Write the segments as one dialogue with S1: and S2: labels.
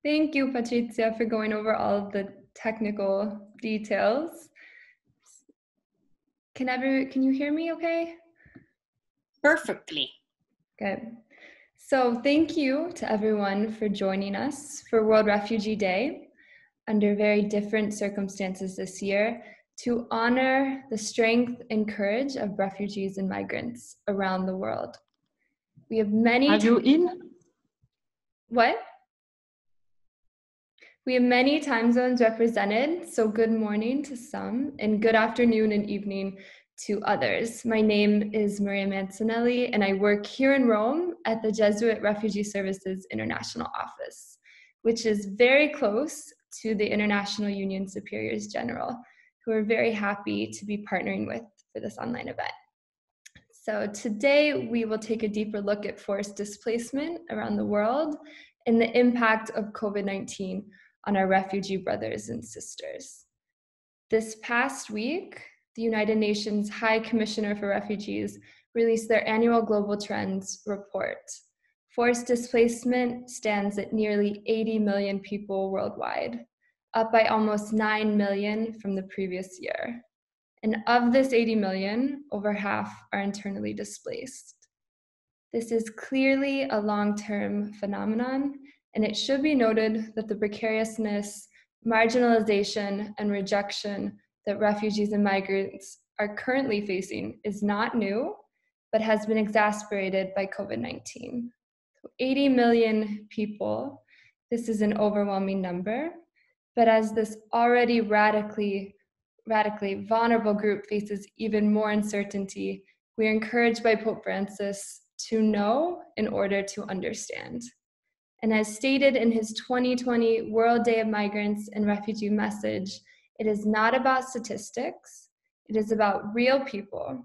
S1: Thank you, Patrizia, for going over all of the technical details. Can you hear me okay?
S2: Perfectly.
S1: Good. So thank you to everyone for joining us for World Refugee Day under very different circumstances this year to honor the strength and courage of refugees and migrants around the world. We have many—
S3: Are you in?
S1: What? We have many time zones represented, so good morning to some and good afternoon and evening to others. My name is Maria Mancinelli and I work here in Rome at the Jesuit Refugee Services International Office, which is very close to the International Union Superiors General, who we're very happy to be partnering with for this online event. So today we will take a deeper look at forced displacement around the world and the impact of COVID-19 on our refugee brothers and sisters. This past week, the United Nations High Commissioner for Refugees released their annual Global Trends report. Forced displacement stands at nearly 80 million people worldwide, up by almost 9 million from the previous year. And of this 80 million, over half are internally displaced. This is clearly a long-term phenomenon, and it should be noted that the precariousness, marginalization, and rejection that refugees and migrants are currently facing is not new, but has been exacerbated by COVID-19. So 80 million people, this is an overwhelming number, but as this already radically vulnerable group faces even more uncertainty, we are encouraged by Pope Francis to know in order to understand. And as stated in his 2020 World Day of Migrants and Refugee message, it is not about statistics, it is about real people.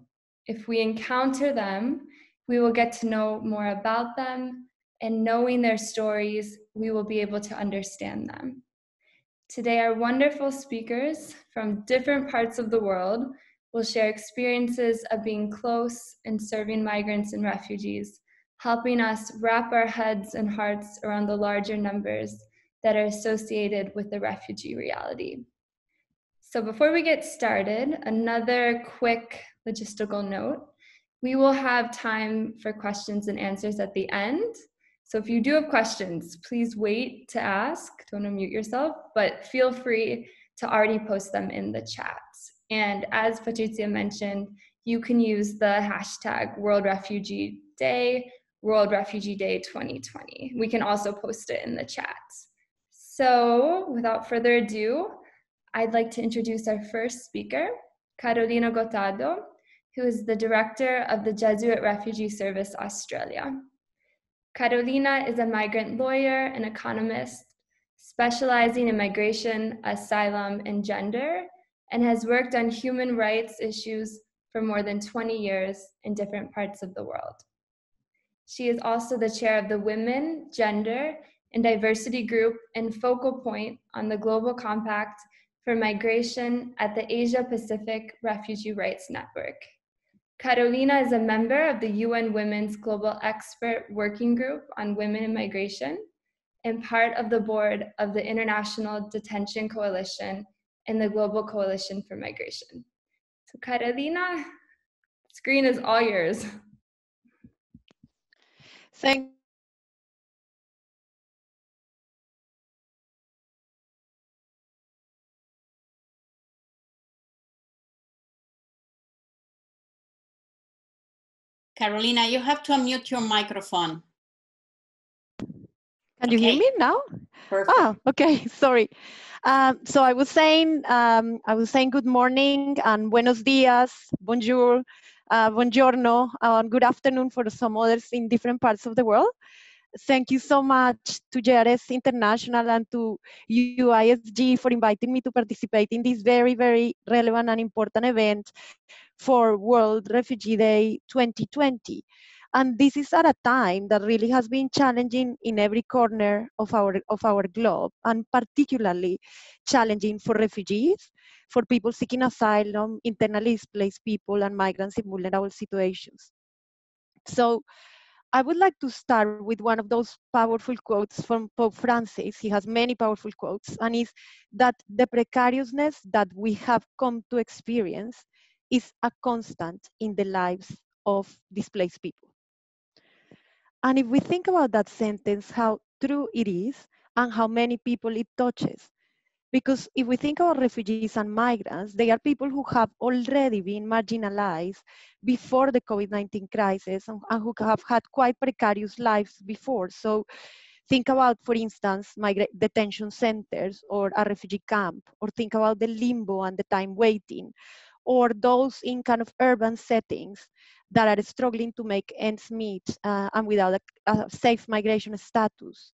S1: If we encounter them, we will get to know more about them, and knowing their stories, we will be able to understand them. Today, our wonderful speakers from different parts of the world will share experiences of being close and serving migrants and refugees, helping us wrap our heads and hearts around the larger numbers that are associated with the refugee reality. So before we get started, another quick logistical note. We will have time for questions and answers at the end. So if you do have questions, please wait to ask. Don't unmute yourself, but feel free to already post them in the chat. And as Patrizia mentioned, you can use the hashtag World Refugee Day, World Refugee Day 2020. We can also post it in the chat. So without further ado, I'd like to introduce our first speaker, Carolina Gottardo, who is the director of the Jesuit Refugee Service Australia. Carolina is a migrant lawyer and economist specializing in migration, asylum, and gender, and has worked on human rights issues for more than 20 years in different parts of the world. She is also the chair of the Women, Gender, and Diversity Group and focal point on the Global Compact for Migration at the Asia Pacific Refugee Rights Network. Carolina is a member of the UN Women's Global Expert Working Group on Women and Migration and part of the board of the International Detention Coalition and the Global Coalition for Migration. So Carolina, the screen is all yours.
S4: Thank
S2: Carolina, you have to unmute your microphone.
S4: Can you hear me now?
S2: Perfect.
S4: Ah, okay, sorry. So I was saying good morning and buenos dias, bonjour, buongiorno, and good afternoon for some others in different parts of the world. Thank you so much to Jerez International and to UISG for inviting me to participate in this very, very relevant and important event for World Refugee Day 2020. And this is at a time that really has been challenging in every corner of our globe, and particularly challenging for refugees, for people seeking asylum, internally displaced people, and migrants in vulnerable situations. So I would like to start with one of those powerful quotes from Pope Francis. He has many powerful quotes, and is that the precariousness that we have come to experience is a constant in the lives of displaced people. And if we think about that sentence, how true it is and how many people it touches. Because if we think about refugees and migrants, they are people who have already been marginalized before the COVID-19 crisis and who have had quite precarious lives before. So think about, for instance, detention centers or a refugee camp, or think about the limbo and the time waiting, or those in kind of urban settings that are struggling to make ends meet and without a safe migration status.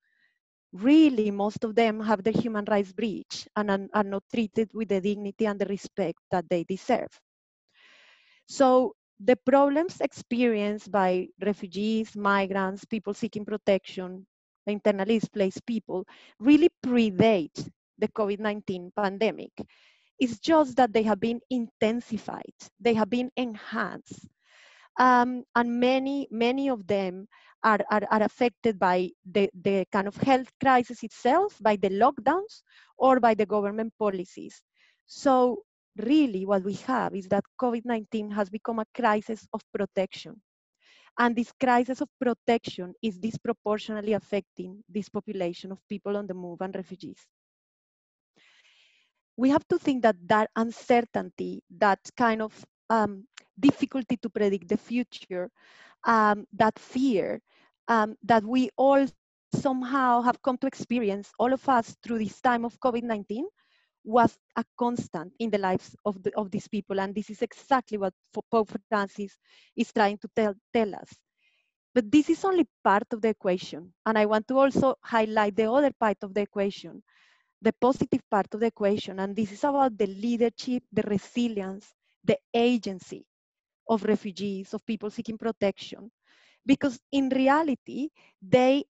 S4: Really, most of them have their human rights breached and are not treated with the dignity and the respect that they deserve. So the problems experienced by refugees, migrants, people seeking protection, internally displaced people really predate the COVID-19 pandemic. It's just that they have been intensified, they have been enhanced. And many of them are affected by the kind of health crisis itself, by the lockdowns, or by the government policies. So really what we have is that COVID-19 has become a crisis of protection. And this crisis of protection is disproportionately affecting this population of people on the move and refugees. We have to think that that uncertainty, that kind of difficulty to predict the future, that fear, that we all somehow have come to experience, all of us, through this time of COVID-19, was a constant in the lives of these people. And this is exactly what Pope Francis is trying to tell us. But this is only part of the equation. And I want to also highlight the other part of the equation, the positive part of the equation. And this is about the leadership, the resilience, the agency of refugees, of people seeking protection. Because in reality, they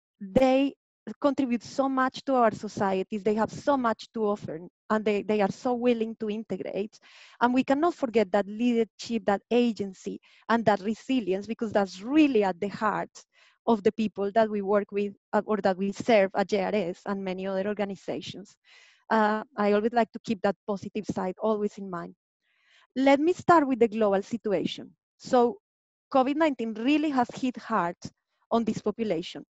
S4: contribute so much to our societies, they have so much to offer, and they are so willing to integrate. And we cannot forget that leadership, that agency, and that resilience, because that's really at the heart of the people that we work with or that we serve at Jerez and many other organizations. I always like to keep that positive side always in mind. Let me start with the global situation. So COVID-19 really has hit hard on this population.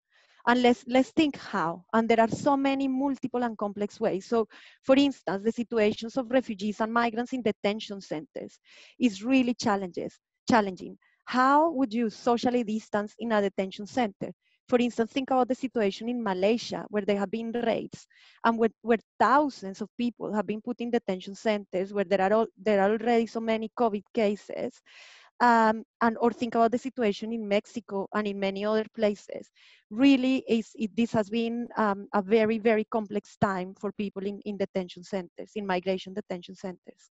S4: And let's think how. And there are so many multiple and complex ways. So for instance, the situations of refugees and migrants in detention centers is really challenging. How would you socially distance in a detention center? For instance, think about the situation in Malaysia, where there have been raids and where thousands of people have been put in detention centers, where there are already so many COVID cases. Or think about the situation in Mexico and in many other places. Really, this has been a very, very complex time for people in detention centers, in migration detention centers.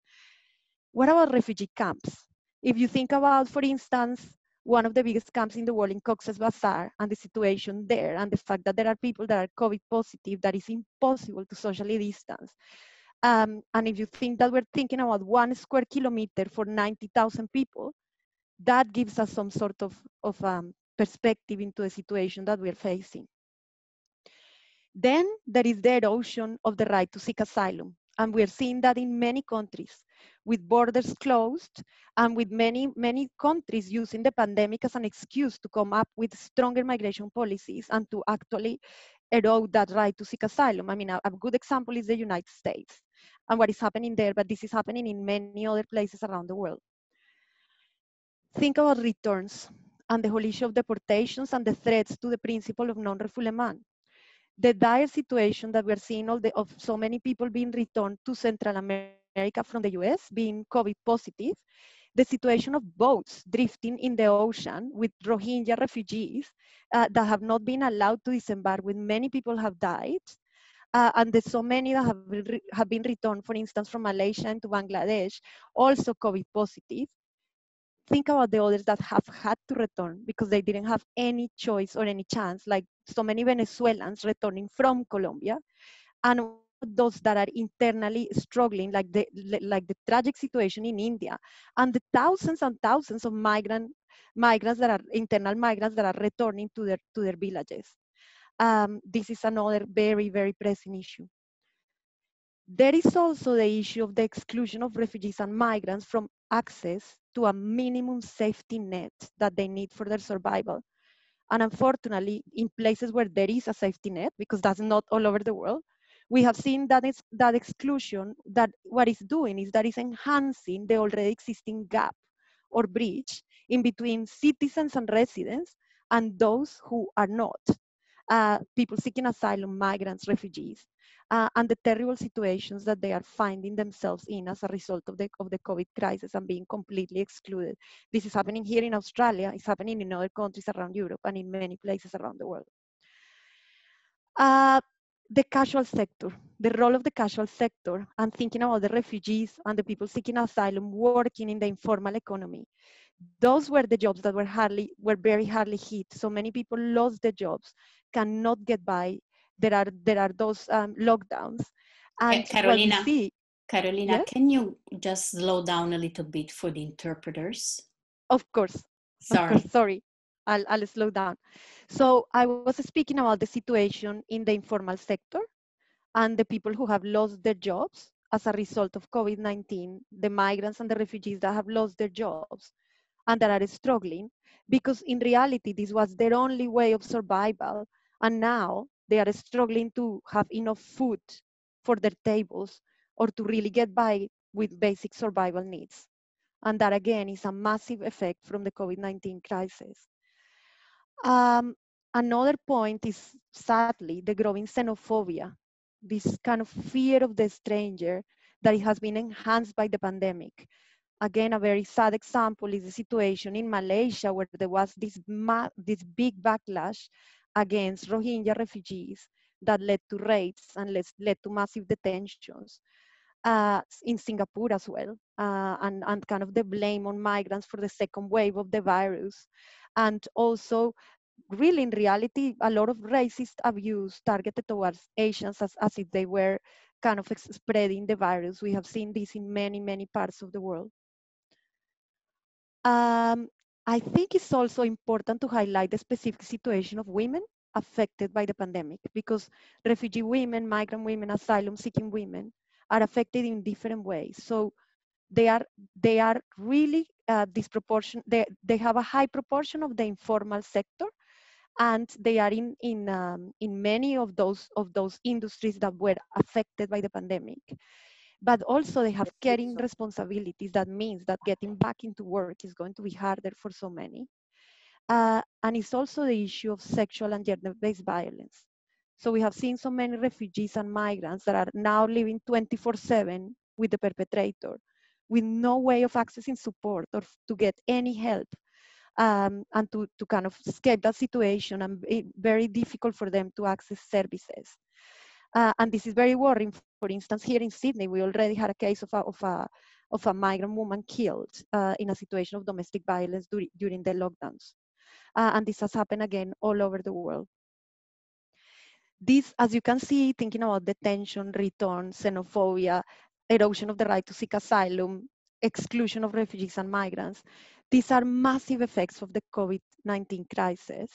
S4: What about refugee camps? If you think about, for instance, one of the biggest camps in the world in Cox's Bazar and the situation there, and the fact that there are people that are COVID positive, that is impossible to socially distance. And if you think that we're thinking about 1 square kilometer for 90,000 people, that gives us some sort of perspective into the situation that we're facing. Then there is the erosion of the right to seek asylum. And we're seeing that in many countries, with borders closed and with many countries using the pandemic as an excuse to come up with stronger migration policies and to actually erode that right to seek asylum. I mean, a good example is the United States and what is happening there, but this is happening in many other places around the world. Think about returns and the whole issue of deportations and the threats to the principle of non-refoulement. The dire situation that we're seeing of so many people being returned to Central America from the US, being COVID positive, the situation of boats drifting in the ocean with Rohingya refugees that have not been allowed to disembark, with many people have died, and there's so many that have been returned, for instance, from Malaysia into Bangladesh, also COVID positive. Think about the others that have had to return because they didn't have any choice or any chance, like so many Venezuelans returning from Colombia, and those that are internally struggling, like the tragic situation in India, and the thousands and thousands of migrant migrants that are internal migrants that are returning to their villages. This is another very, very pressing issue. There is also the issue of the exclusion of refugees and migrants from access to a minimum safety net that they need for their survival. And unfortunately, in places where there is a safety net, because that's not all over the world, we have seen that that exclusion, that what it's doing is that it's enhancing the already existing gap or bridge in between citizens and residents and those who are not. People seeking asylum, migrants, refugees, and the terrible situations that they are finding themselves in as a result of the COVID crisis and being completely excluded. This is happening here in Australia, it's happening in other countries around Europe and in many places around the world. The casual sector, the role of the casual sector, and thinking about the refugees and the people seeking asylum working in the informal economy. Those were the jobs that were very hardly hit. So many people lost their jobs, cannot get by. There are those lockdowns, and what we see.
S2: Carolina,
S4: Yes?
S2: can you just slow down a little bit for the interpreters?
S4: Of course.
S2: Sorry.
S4: Of course, sorry. I'll slow down. So I was speaking about the situation in the informal sector and the people who have lost their jobs as a result of COVID-19, the migrants and the refugees that have lost their jobs and that are struggling, because in reality, this was their only way of survival. And now they are struggling to have enough food for their tables or to really get by with basic survival needs. And that again is a massive effect from the COVID-19 crisis. Another point is sadly the growing xenophobia, this kind of fear of the stranger that it has been enhanced by the pandemic. Again, a very sad example is the situation in Malaysia, where there was this big backlash against Rohingya refugees that led to raids and led to massive detentions. In Singapore as well, and kind of the blame on migrants for the second wave of the virus. And also, really in reality, a lot of racist abuse targeted towards Asians as if they were kind of spreading the virus. We have seen this in many, many parts of the world. I think it's also important to highlight the specific situation of women affected by the pandemic, because refugee women, migrant women, asylum seeking women are affected in different ways. So they are really disproportionate. They have a high proportion of the informal sector, and they are in many of those industries that were affected by the pandemic. But also they have caring responsibilities. That means that getting back into work is going to be harder for so many. And it's also the issue of sexual and gender-based violence. So we have seen so many refugees and migrants that are now living 24/7 with the perpetrator, with no way of accessing support or to get any help, and to kind of escape that situation, and very difficult for them to access services. And this is very worrying. For instance, here in Sydney, we already had a case of a migrant woman killed in a situation of domestic violence during the lockdowns. And this has happened again all over the world. This, as you can see, thinking about detention, return, xenophobia, erosion of the right to seek asylum, exclusion of refugees and migrants, these are massive effects of the COVID-19 crisis.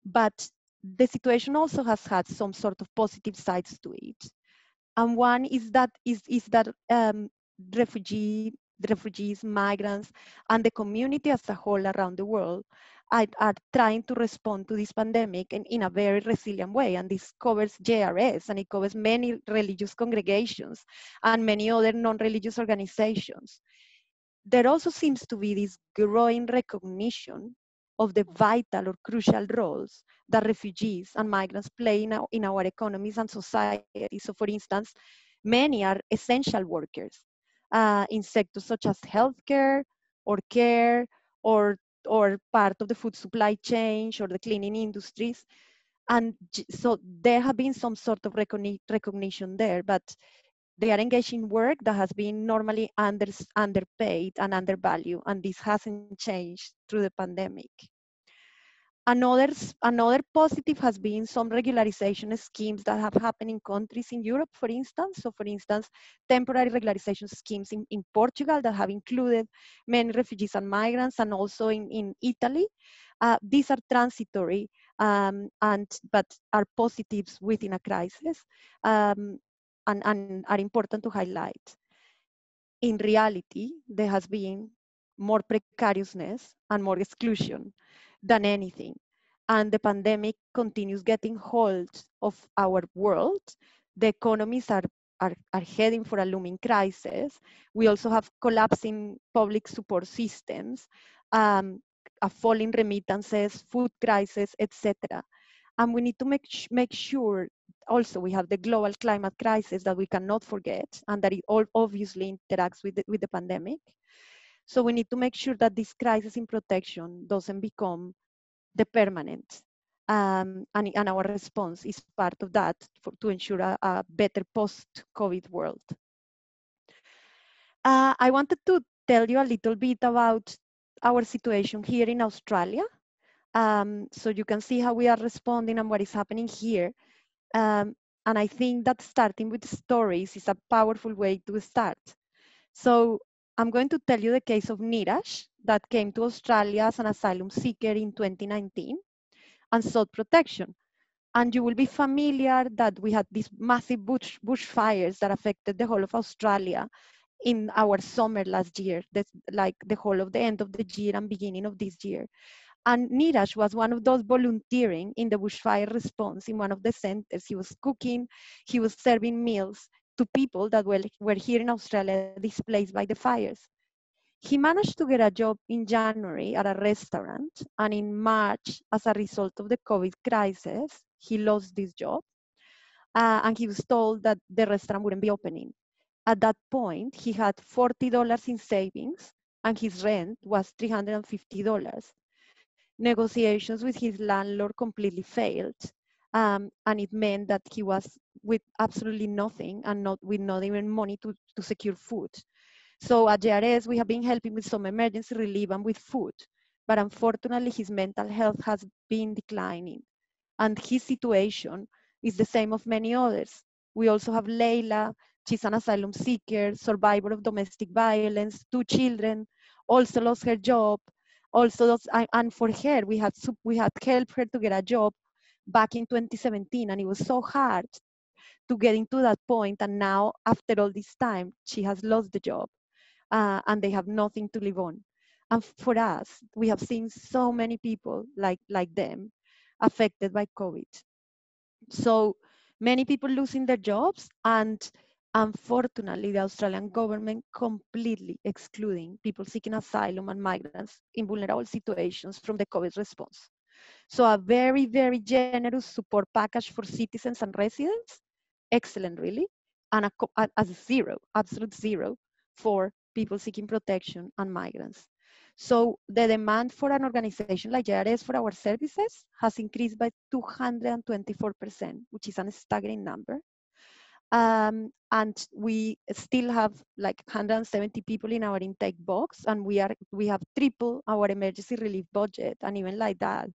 S4: But the situation also has had some sort of positive sides to it. And one is that refugees, migrants, and the community as a whole around the world are trying to respond to this pandemic in a very resilient way. And this covers Jerez, and it covers many religious congregations and many other non-religious organizations. There also seems to be this growing recognition of the vital or crucial roles that refugees and migrants play in our economies and society. So for instance, many are essential workers in sectors such as healthcare or care or part of the food supply chain or the cleaning industries. And so there have been some sort of recognition there, but they are engaged in work that has been normally underpaid and undervalued, and this hasn't changed through the pandemic. Another positive has been some regularization schemes that have happened in countries in Europe, for instance. So for instance, temporary regularization schemes in Portugal that have included many refugees and migrants, and also in Italy. These are transitory, but are positives within a crisis, and are important to highlight. In reality, there has been more precariousness and more exclusion than anything. And the pandemic continues getting hold of our world. The economies are heading for a looming crisis. We also have collapsing public support systems, a fall in remittances, food crisis, etc. And we need to make sure also we have the global climate crisis that we cannot forget, and that it all obviously interacts with the pandemic. So we need to make sure that this crisis in protection doesn't become the permanent. And our response is part of that to ensure a better post-COVID world. I wanted to tell you a little bit about our situation here in Australia. So you can see how we are responding and what is happening here. And I think that starting with stories is a powerful way to start. So I'm going to tell you the case of Niraj, that came to Australia as an asylum seeker in 2019 and sought protection. And you will be familiar that we had these massive bushfires that affected the whole of Australia in our summer last year, like the whole of the end of the year and beginning of this year. And Niraj was one of those volunteering in the bushfire response in one of the centers. He was cooking, he was serving meals to people that were here in Australia displaced by the fires. He managed to get a job in January at a restaurant, and in March, as a result of the COVID crisis, he lost this job, and he was told that the restaurant wouldn't be opening. At that point, he had $40 in savings, and his rent was $350. Negotiations with his landlord completely failed, and it meant that he was with absolutely nothing and not even money to secure food. So at Jerez, we have been helping with some emergency relief and with food, but unfortunately his mental health has been declining, and his situation is the same of many others. We also have Leila. She's an asylum seeker, survivor of domestic violence, 2 children, also lost her job. Also, and for her, we had helped her to get a job back in 2017, and it was so hard to get into that point. And now, after all this time, she has lost the job, and they have nothing to live on. And for us, we have seen so many people like them affected by COVID. So many people losing their jobs, and unfortunately, the Australian government completely excluding people seeking asylum and migrants in vulnerable situations from the COVID response. So a very, very generous support package for citizens and residents, excellent really, and a zero, absolute zero for people seeking protection and migrants. So the demand for an organization like Jerez for our services has increased by 224%, which is a staggering number. And we still have like 170 people in our intake box, and we have triple our emergency relief budget, and even like that,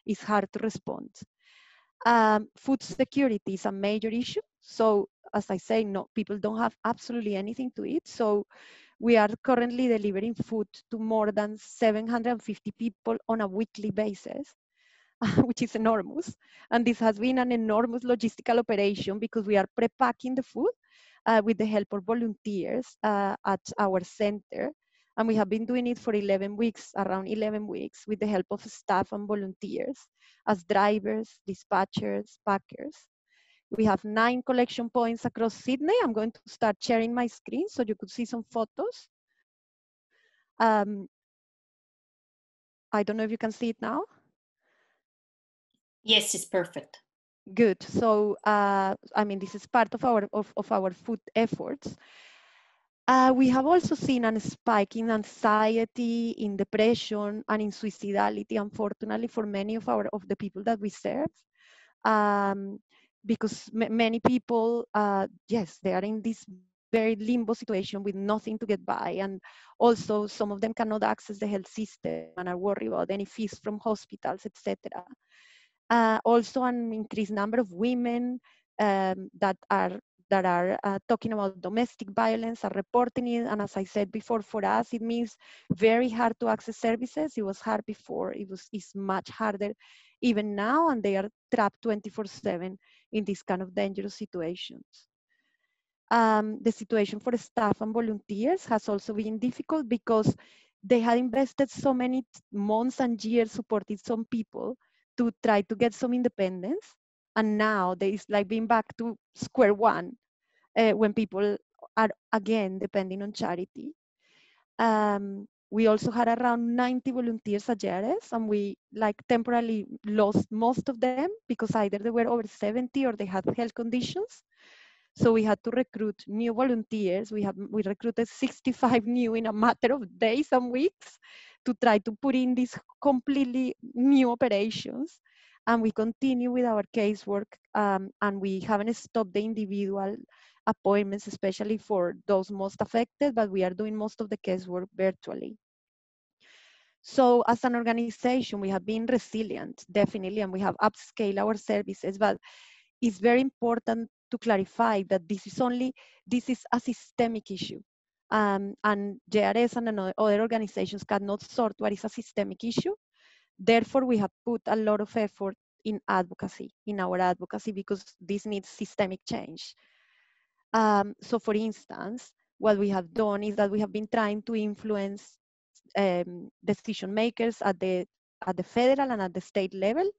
S4: it's hard to respond. Food security is a major issue. So as I say, no, people don't have absolutely anything to eat. So we are currently delivering food to more than 750 people on a weekly basis, which is enormous. And this has been an enormous logistical operation because we are pre-packing the food with the help of volunteers at our center. And we have been doing it for 11 weeks, around 11 weeks, with the help of staff and volunteers as drivers, dispatchers, packers. We have 9 collection points across Sydney. I'm going to start sharing my screen so you could see some photos. I don't know if you can see it now.
S2: Yes, it's perfect.
S4: Good. So, I mean, this is part of our food efforts. We have also seen a spike in anxiety, in depression, and in suicidality, unfortunately, for many of the people that we serve. Because many people, yes, they are in this very limbo situation with nothing to get by. And also some of them cannot access the health system and are worried about any fees from hospitals, etc. Also an increased number of women that are talking about domestic violence, are reporting it. And as I said before, for us, it means very hard to access services. It was hard before, it's much harder even now, and they are trapped 24/7 in these kind of dangerous situations. The situation for staff and volunteers has also been difficult because they had invested so many months and years supporting some people to try to get some independence. And now there is like being back to square one when people are again depending on charity. We also had around 90 volunteers at Jerez, and we like temporarily lost most of them because either they were over 70 or they had health conditions. So we had to recruit new volunteers. We recruited 65 new in a matter of days and weeks to try to put in these completely new operations. And we continue with our casework, and we haven't stopped the individual appointments, especially for those most affected, but we are doing most of the casework virtually. So as an organization, we have been resilient, definitely, and we have upscaled our services, but it's very important to clarify that this is a systemic issue. And JRS and other organizations cannot sort what is a systemic issue. Therefore, we have put a lot of effort in our advocacy, because this needs systemic change. So for instance, what we have done is that we have been trying to influence decision makers at the federal and at the state level.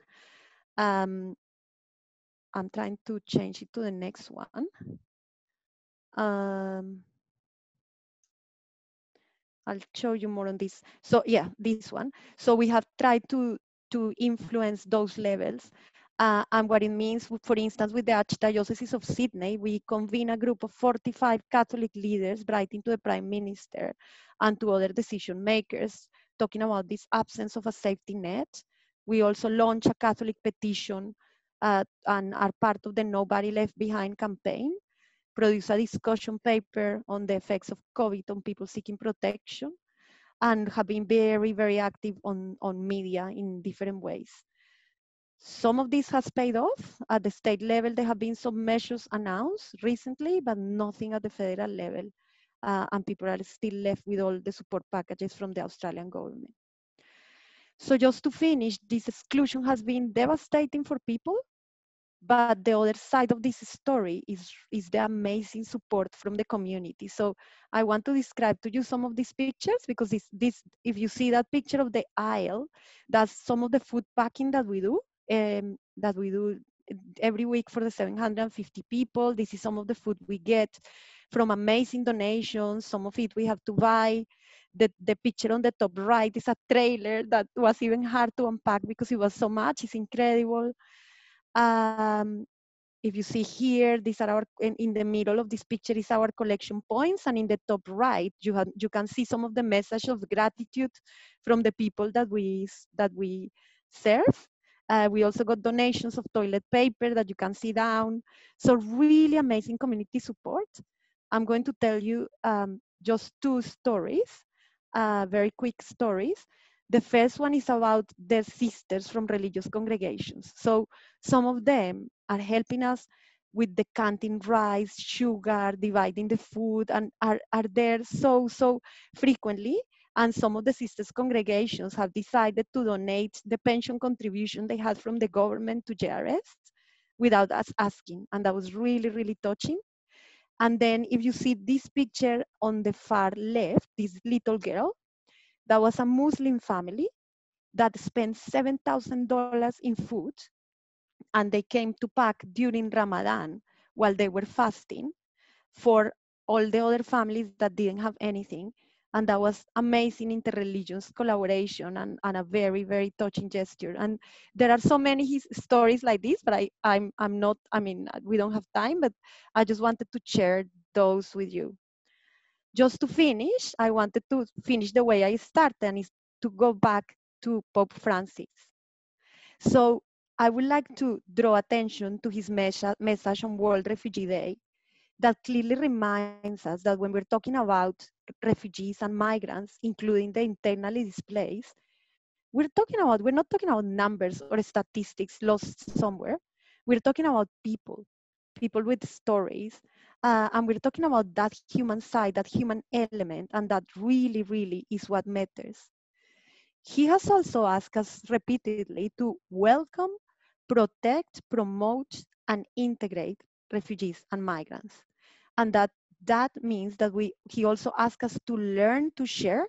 S4: I'm trying to change it to the next one. I'll show you more on this. So yeah, this one. So we have tried to influence those levels. And what it means, for instance, with the Archdiocese of Sydney, we convene a group of 45 Catholic leaders writing to the Prime Minister and to other decision makers, talking about this absence of a safety net. We also launch a Catholic petition and are part of the Nobody Left Behind campaign, produce a discussion paper on the effects of COVID on people seeking protection, and have been very, very active on media in different ways. Some of this has paid off. At the state level, there have been some measures announced recently, but nothing at the federal level. And people are still left with all the support packages from the Australian government. So just to finish, this exclusion has been devastating for people, but the other side of this story is the amazing support from the community. So I want to describe to you some of these pictures, because if you see that picture of the aisle, that's some of the food packing that we do every week for the 750 people. This is some of the food we get from amazing donations. Some of it we have to buy. The picture on the top right is a trailer that was even hard to unpack because it was so much. It's incredible. If you see here, these are in the middle of this picture is our collection points, and in the top right, you can see some of the message of gratitude from the people that we serve. We also got donations of toilet paper that you can see down. So really amazing community support. I'm going to tell you just two stories, very quick stories. The first one is about the sisters from religious congregations. So some of them are helping us with the canteen rice, sugar, dividing the food, and are there so frequently. And some of the sisters congregations have decided to donate the pension contribution they had from the government to JRS without us asking. And that was really, really touching. And then if you see this picture on the far left, this little girl, that was a Muslim family that spent $7,000 in food, and they came to pack during Ramadan while they were fasting for all the other families that didn't have anything. And that was amazing interreligious collaboration and a very, very touching gesture. And there are so many stories like this, but we don't have time, but I just wanted to share those with you. Just to finish, I wanted to finish the way I started, and is to go back to Pope Francis. So I would like to draw attention to his message on World Refugee Day. that clearly reminds us that when we're talking about refugees and migrants, including the internally displaced, we're not talking about numbers or statistics lost somewhere. We're talking about people, people with stories. And we're talking about that human side, that human element, and that really, really is what matters. He has also asked us repeatedly to welcome, protect, promote, and integrate refugees and migrants. And that means that he also asks us to learn to share,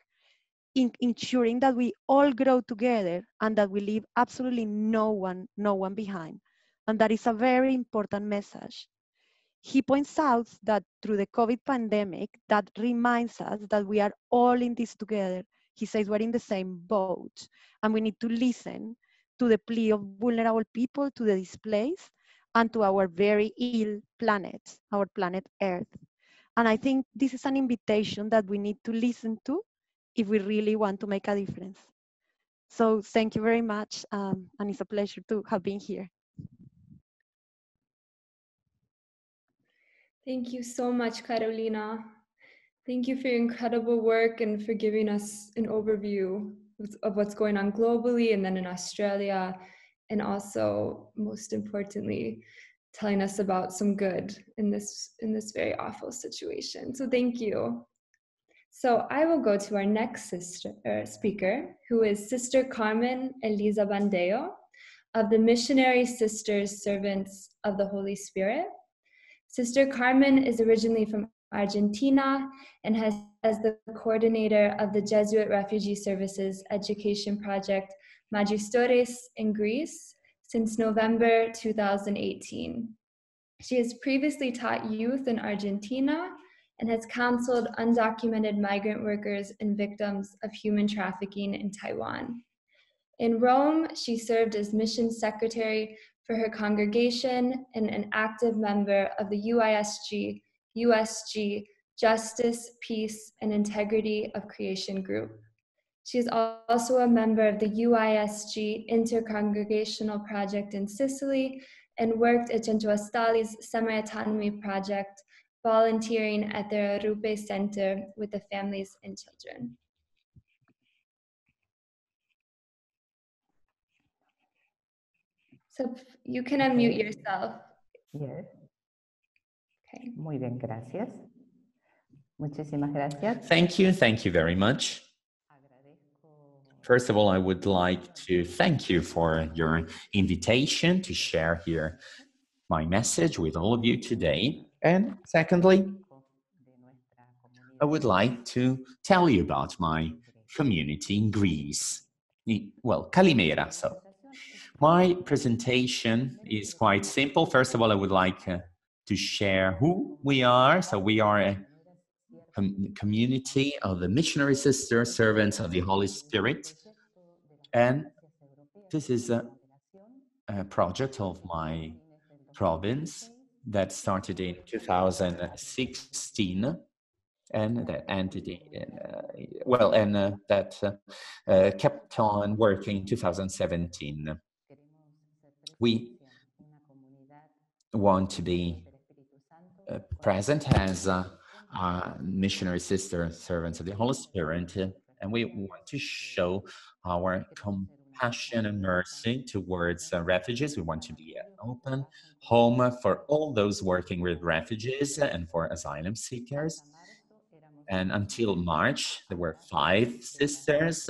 S4: ensuring that we all grow together and that we leave absolutely no one behind. And that is a very important message. He points out that through the COVID pandemic, that reminds us that we are all in this together. He says we're in the same boat and we need to listen to the plea of vulnerable people, to the displaced, and to our very ill planet, our planet Earth. And I think this is an invitation that we need to listen to if we really want to make a difference. So thank you very much, and it's a pleasure to have been here.
S1: Thank you so much, Carolina. Thank you for your incredible work and for giving us an overview of what's going on globally and then in Australia, and also, most importantly, telling us about some good in this very awful situation. So thank you. So I will go to our next speaker, who is Sister Carmen Elisa Bandeo of the Missionary Sisters Servants of the Holy Spirit. Sister Carmen is originally from Argentina and has as the coordinator of the Jesuit Refugee Services Education Project Magistories in Greece since November 2018. She has previously taught youth in Argentina and has counseled undocumented migrant workers and victims of human trafficking in Taiwan. In Rome, she served as mission secretary for her congregation and an active member of the USG Justice, Peace, and Integrity of Creation group. She is also a member of the UISG Intercongregational Project in Sicily and worked at Centro Astali's semi-autonomy project, volunteering at their Rupe Center with the families and children. So you can unmute yourself.
S3: Yes.
S1: Okay.
S3: Muy bien, gracias. Muchísimas gracias.
S5: Thank you very much. First of all, I would like to thank you for your invitation to share here my message with all of you today. And secondly, I would like to tell you about my community in Greece. Well, Kalimera. So my presentation is quite simple. First of all, I would like to share who we are. So we are a community of the Missionary Sisters, Servants of the Holy Spirit. And this is a project of my province that started in 2016 and that ended in, kept on working in 2017. We want to be present as missionary sisters, servants of the Holy Spirit, and we want to show our compassion and mercy towards refugees. We want to be an open home for all those working with refugees and for asylum seekers. And until March, there were 5 sisters.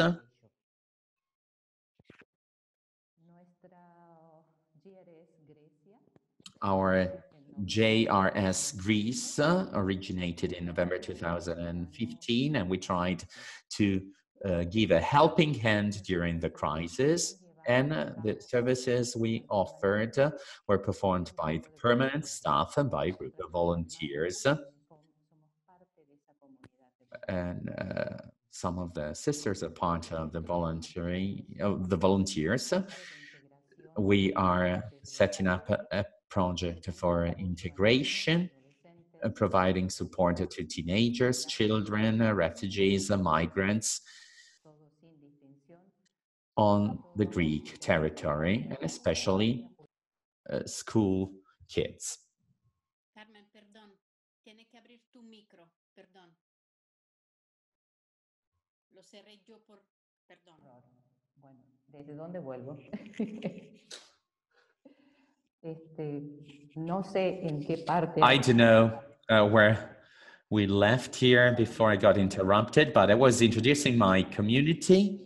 S5: Our Jerez Greece originated in November 2015, and we tried to give a helping hand during the crisis. And the services we offered were performed by the permanent staff and by a group of volunteers. And some of the sisters are part of the volunteers. We are setting up a project for integration, providing support to teenagers, children, refugees, migrants on the Greek territory, and especially school kids.
S2: Tiene que abrir tu micro, perdón. Lo cerré yo por, perdón.
S3: Bueno, ¿desde dónde vuelvo? No sé en qué parte.
S5: I don't know where we left here before I got interrupted, but I was introducing my community.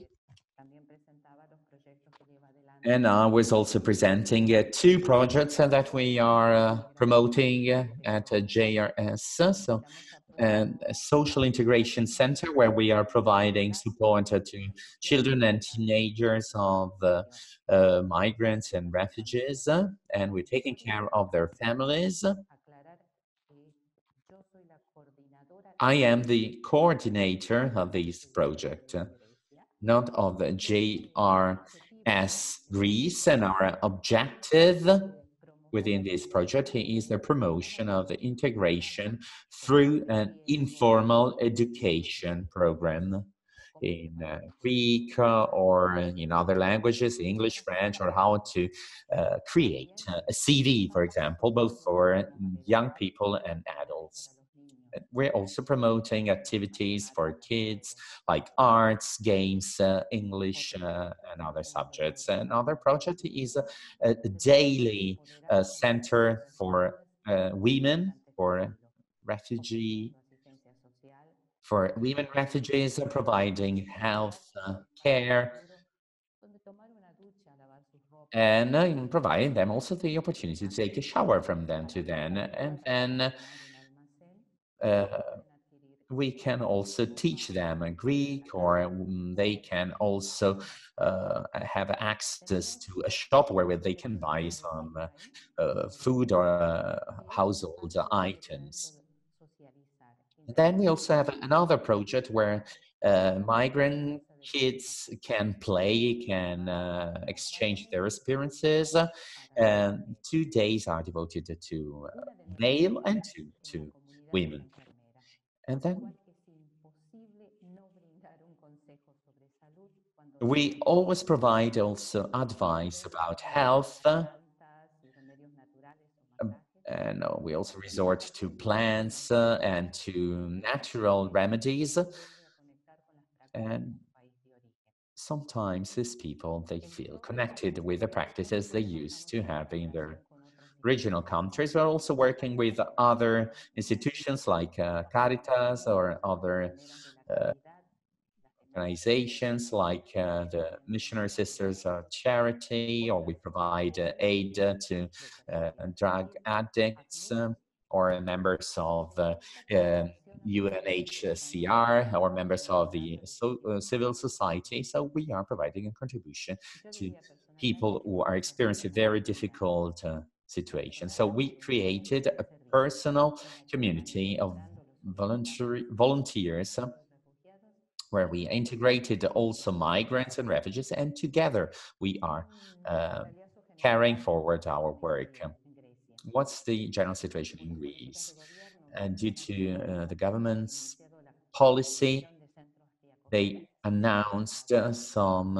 S5: And I was also presenting 2 projects that we are promoting at JRS. So, a social integration center where we are providing support to children and teenagers of migrants and refugees, and we're taking care of their families. I am the coordinator of this project, not of the JRS Greece, and our objective within this project is the promotion of the integration through an informal education program in Greek or in other languages, English, French, or how to create a CV, for example, both for young people and adults. We're also promoting activities for kids like arts, games, English, and other subjects. Another project is a daily center for women, for women refugees, providing health care, and providing them also the opportunity to take a shower from then to then. And then we can also teach them Greek, or they can also have access to a shop where they can buy some food or household items. And then we also have another project where migrant kids can play, can exchange their experiences. 2 days are devoted to male and to women. And then we always provide also advice about health, and we also resort to plants and to natural remedies. And sometimes these people, they feel connected with the practices they used to have in their regional countries. We're also working with other institutions like Caritas or other organizations like the Missionary Sisters Charity, or we provide aid to drug addicts or members of UNHCR or members of the civil society. So we are providing a contribution to people who are experiencing very difficult situations. So we created a personal community of volunteers where we integrated also migrants and refugees, and together we are carrying forward our work. What's the general situation in Greece? And due to the government's policy, they announced some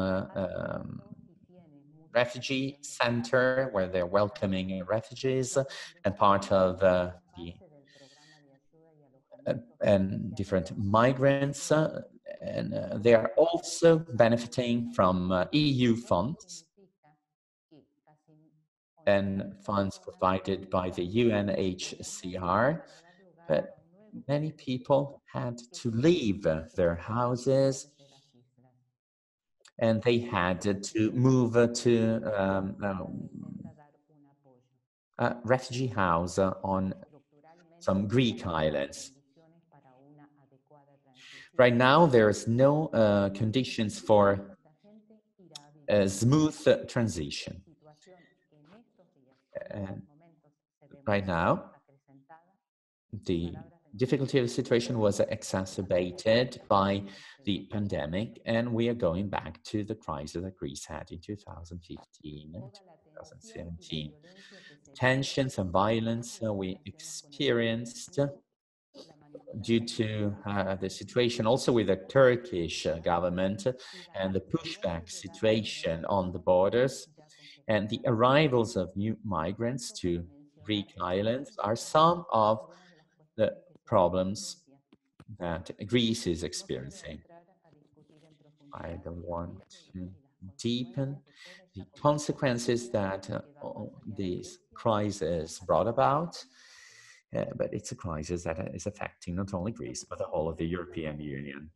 S5: refugee center where they're welcoming refugees and part of and different migrants, and they are also benefiting from EU funds and funds provided by the UNHCR, but many people had to leave their houses and they had to move to a refugee house on some Greek islands. Right now, there's no conditions for a smooth transition. Right now, the difficulty of the situation was exacerbated by the pandemic, and we are going back to the crisis that Greece had in 2015 and 2017. Tensions and violence we experienced due to the situation also with the Turkish government and the pushback situation on the borders, and the arrivals of new migrants to Greek islands are some of the problems that Greece is experiencing. I don't want to deepen the consequences that this crisis brought about, but it's a crisis that is affecting not only Greece, but the whole of the European Union.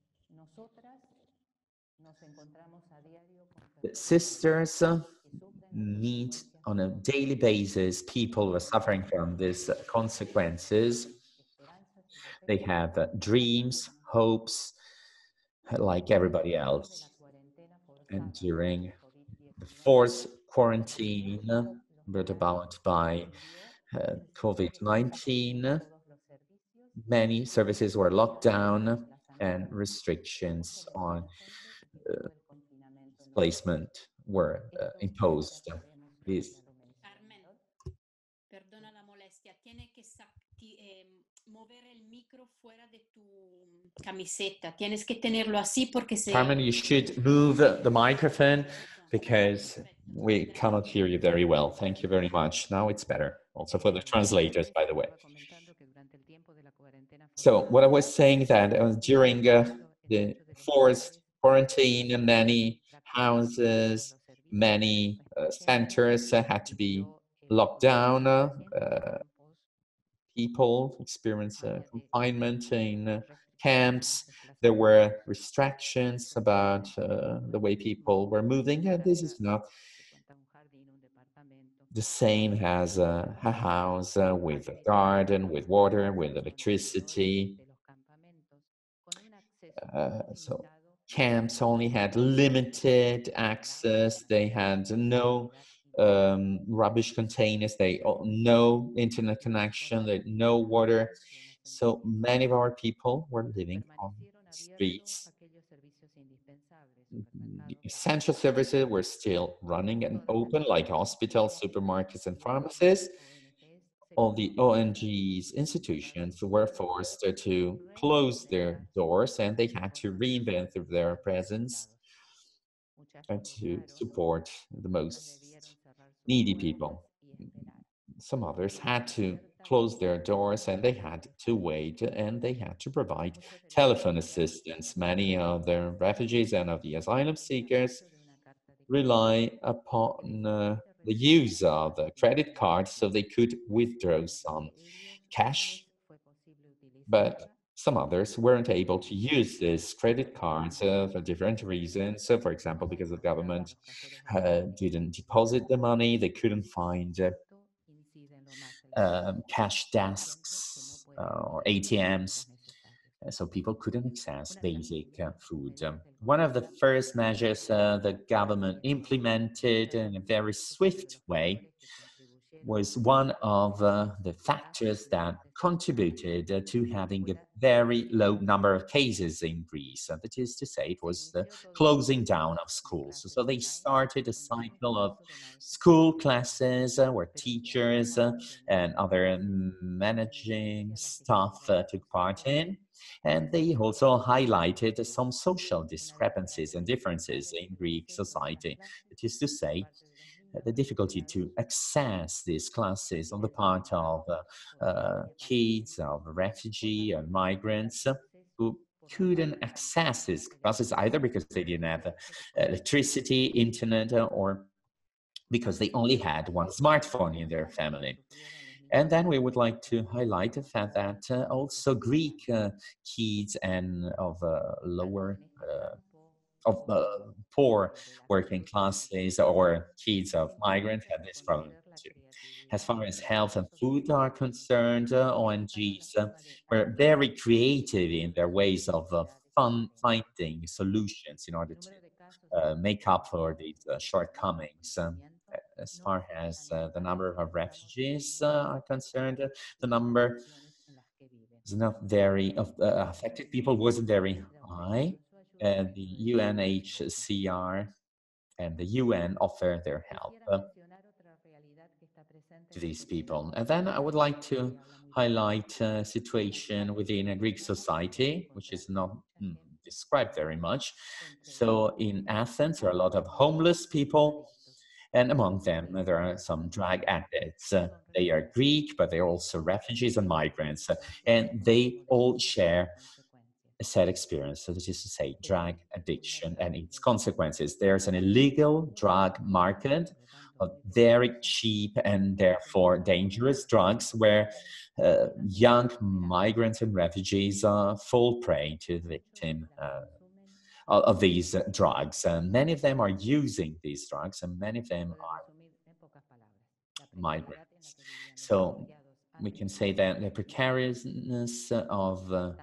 S5: The sisters meet on a daily basis people who are suffering from these consequences. They have dreams, hopes, like everybody else. And during the forced quarantine brought about by COVID-19, many services were locked down and restrictions on displacement were imposed. Please.
S2: Carmen, perdona la molestia, tiene que mover el micro fuera de tu camiseta. Tienes que tenerlo así porque se...
S5: Carmen, you should move the microphone because we cannot hear you very well. Thank you very much. Now it's better. Also for the translators, by the way. So what I was saying that during the forced quarantine, many houses, many centers had to be locked down. People experience confinement in camps. There were restrictions about the way people were moving, and this is not the same as a house with a garden, with water, with electricity. So camps only had limited access. They had no rubbish containers. They no internet connection. They no water. So many of our people were living on the streets. The essential services were still running and open, like hospitals, supermarkets, and pharmacies. All the ONGs institutions were forced to close their doors, and they had to reinvent their presence and to support the most needy people. Some others had to close their doors, and they had to wait, and they had to provide telephone assistance. Many of the refugees and of the asylum seekers rely upon the use of the credit card so they could withdraw some cash, but some others weren't able to use this credit cards for different reasons. So, for example, because the government didn't deposit the money, they couldn't find cash desks or ATMs, so people couldn't access basic food. One of the first measures the government implemented in a very swift way was one of the factors that contributed to having a very low number of cases in Greece. That is to say, it was the closing down of schools. So they started a cycle of school classes where teachers and other managing staff took part in. And they also highlighted some social discrepancies and differences in Greek society. That is to say, the difficulty to access these classes on the part of kids, of refugee and migrants who couldn't access these classes either because they didn't have electricity, internet, or because they only had one smartphone in their family. And then we would like to highlight the fact that also Greek kids and of lower poor working classes or kids of migrants have this problem too. As far as health and food are concerned, ONGs were very creative in their ways of finding solutions in order to make up for these shortcomings. As far as the number of refugees are concerned, the number is not very affected people wasn't very high. The UNHCR and the UN offer their help to these people. And then I would like to highlight a situation within a Greek society, which is not described very much. So in Athens, there are a lot of homeless people, And among them, there are some drug addicts. They are Greek, but they're also refugees and migrants. And they all share a sad experience, so that is to say, drug addiction and its consequences. There's an illegal drug market of very cheap and therefore dangerous drugs where young migrants and refugees fall prey to the victim of these drugs. And many of them are using these drugs, and many of them are migrants. So we can say that the precariousness of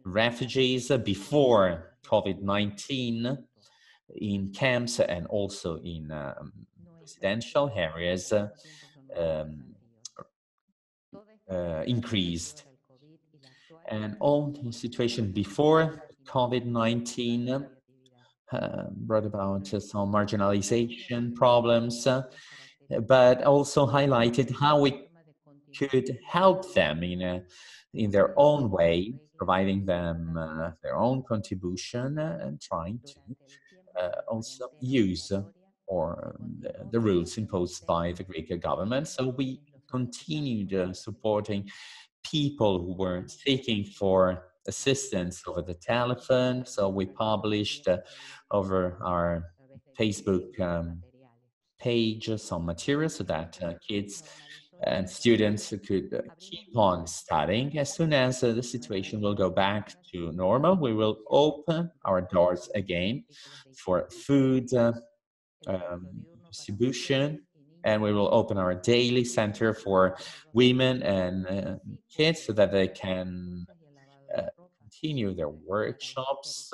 S5: refugees before COVID-19 in camps and also in residential areas increased. And all the situation before COVID-19 brought about some marginalization problems, but also highlighted how we could help them in their own way, providing them their own contribution and trying to also use the rules imposed by the Greek government. So we continued supporting people who were seeking for assistance over the telephone. So we published over our Facebook page some materials so that kids and students could keep on studying. As soon as the situation will go back to normal, we will open our doors again for food distribution, and we will open our daily center for women and kids so that they can continue their workshops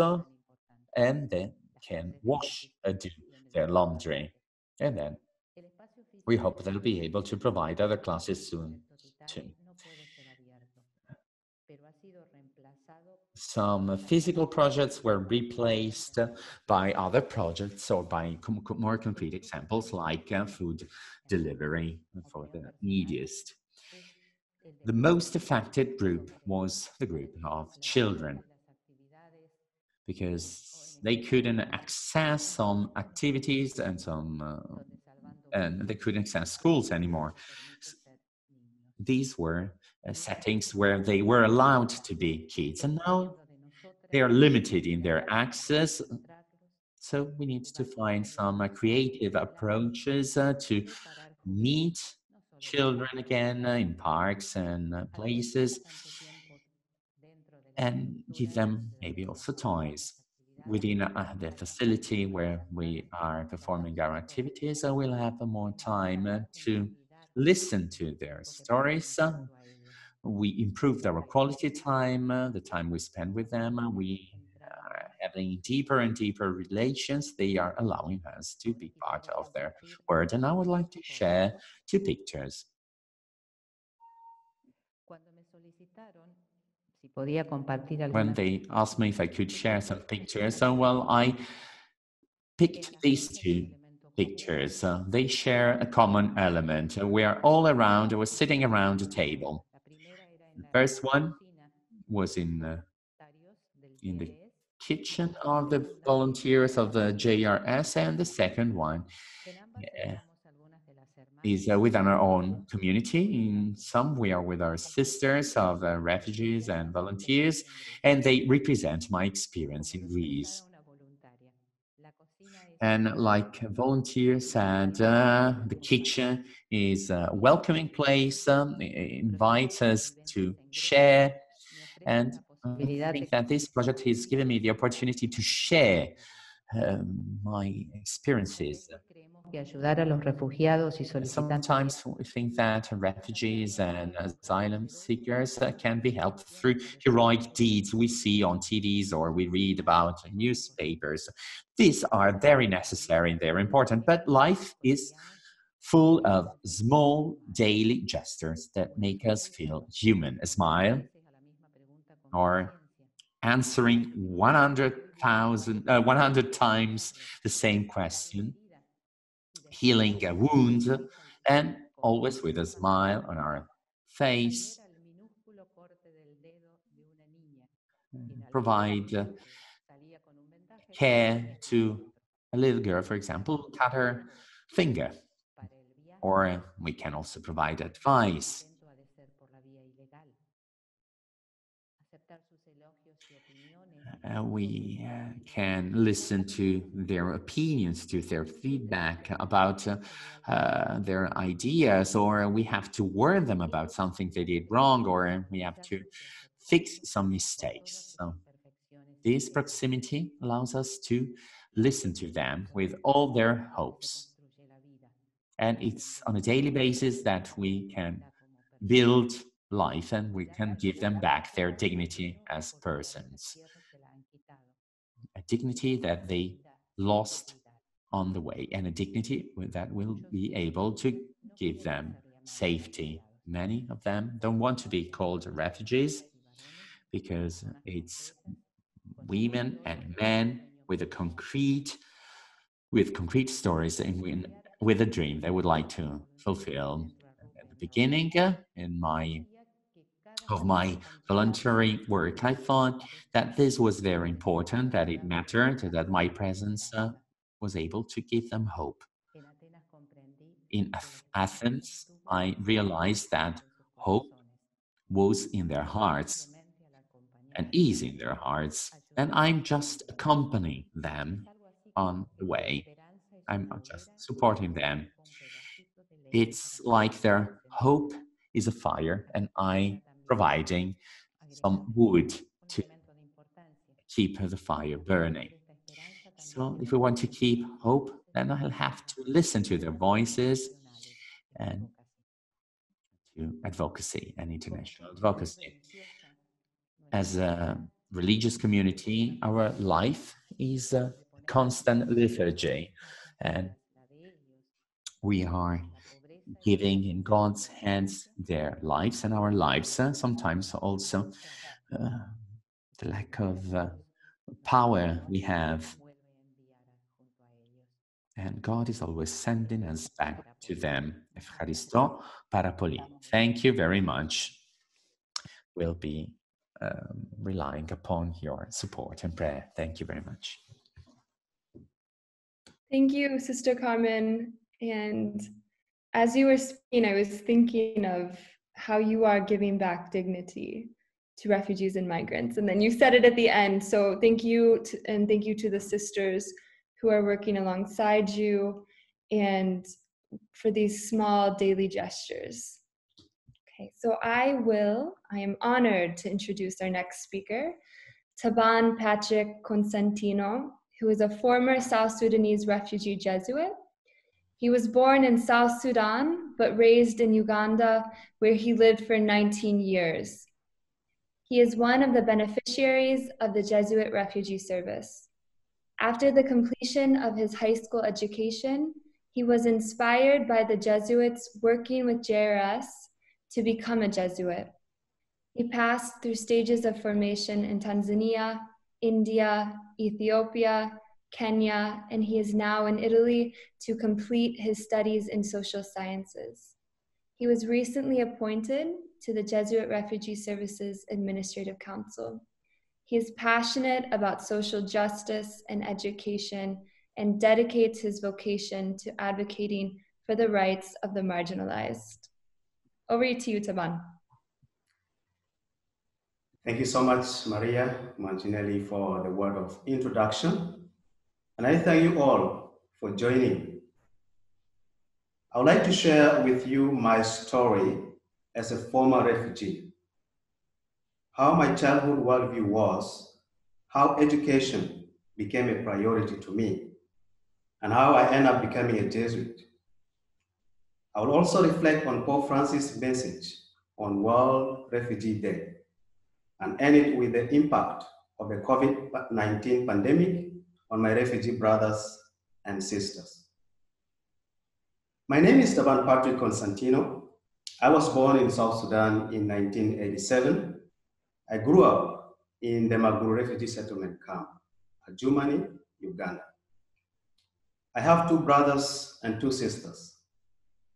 S5: and then can do their laundry. And then we hope they'll be able to provide other classes soon too. Some physical projects were replaced by other projects or by more concrete examples like food delivery for the neediest. The most affected group was the group of children, because they couldn't access some activities and they couldn't access schools anymore. These were settings where they were allowed to be kids, and now they are limited in their access. So we need to find some creative approaches to meet children again in parks and places, and give them maybe also toys. Within the facility where we are performing our activities, we'll have more time to listen to their stories. We improved our quality time, the time we spend with them. We are having deeper and deeper relations. They are allowing us to be part of their world. And I would like to share 2 pictures. When they asked me if I could share some pictures, so well, I picked these 2 pictures. They share a common element. We are all around, we're sitting around a table. The first one was in the kitchen of the volunteers of the JRS, and the second one is within our own community. In some, we are with our sisters of refugees and volunteers, and they represent my experience in Greece. And like a volunteer said, the kitchen is a welcoming place, it invites us to share, and I think that this project has given me the opportunity to share my experiences. Sometimes we think that refugees and asylum seekers can be helped through heroic deeds we see on TVs or we read about in newspapers. These are very necessary and they're important, but life is full of small daily gestures that make us feel human. A smile, or answering 100 times the same question, healing a wound, and always with a smile on our face. Provide care to a little girl, for example, cut her finger, or we can also provide advice. We can listen to their opinions, to their feedback about their ideas, or we have to warn them about something they did wrong, or we have to fix some mistakes. So this proximity allows us to listen to them with all their hopes. And it's on a daily basis that we can build life and we can give them back their dignity as persons. A dignity that they lost on the way, and a dignity that will be able to give them safety. Many of them don't want to be called refugees because it's women and men with concrete stories and with a dream they would like to fulfill. At the beginning of my voluntary work, I thought that this was very important, that it mattered, that my presence was able to give them hope. In Athens, I realized that hope was in their hearts and is in their hearts, and I'm just accompanying them on the way. I'm just supporting them. It's like their hope is a fire, and I providing some wood to keep the fire burning. So if we want to keep hope, then I'll have to listen to their voices and to advocacy and international advocacy. As a religious community, our life is a constant liturgy, and we are giving in God's hands their lives and our lives, sometimes also the lack of power we have. And God is always sending us back to them. Ευχαριστώ πάρα πολύ. Thank you very much. We'll be relying upon your support and prayer. Thank you very much.
S1: Thank you, Sister Carmen. And as you were speaking, I was thinking of how you are giving back dignity to refugees and migrants. And then you said it at the end. So thank you, and thank you to the sisters who are working alongside you and for these small daily gestures. Okay, so I am honored to introduce our next speaker, Taban Patrick Consentino, who is a former South Sudanese refugee Jesuit. He was born in South Sudan, but raised in Uganda, where he lived for 19 years. He is one of the beneficiaries of the Jesuit Refugee Service. After the completion of his high school education, he was inspired by the Jesuits working with Jerez to become a Jesuit. He passed through stages of formation in Tanzania, India, Ethiopia, Kenya, and he is now in Italy to complete his studies in social sciences. He was recently appointed to the Jesuit Refugee Services Administrative Council. He is passionate about social justice and education and dedicates his vocation to advocating for the rights of the marginalized. Over to you, Taban.
S6: Thank you so much, Maria Manginelli, for the word of introduction. And I thank you all for joining. I would like to share with you my story as a former refugee, how my childhood worldview was, how education became a priority to me, and how I ended up becoming a Jesuit. I will also reflect on Pope Francis' message on World Refugee Day and end it with the impact of the COVID-19 pandemic on my refugee brothers and sisters. My name is Taban Patrick Consentino. I was born in South Sudan in 1987. I grew up in the Maguru refugee settlement camp at Jumani, Uganda. I have 2 brothers and 2 sisters.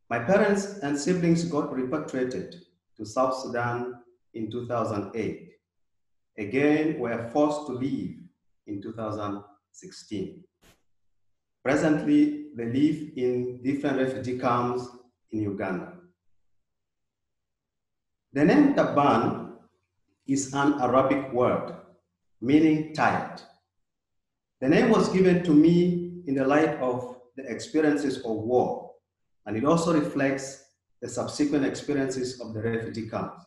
S6: My parents and siblings got repatriated to South Sudan in 2008. Again, were forced to leave in 2016. Presently, they live in different refugee camps in Uganda. The name Taban is an Arabic word meaning tired. The name was given to me in the light of the experiences of war, and it also reflects the subsequent experiences of the refugee camps.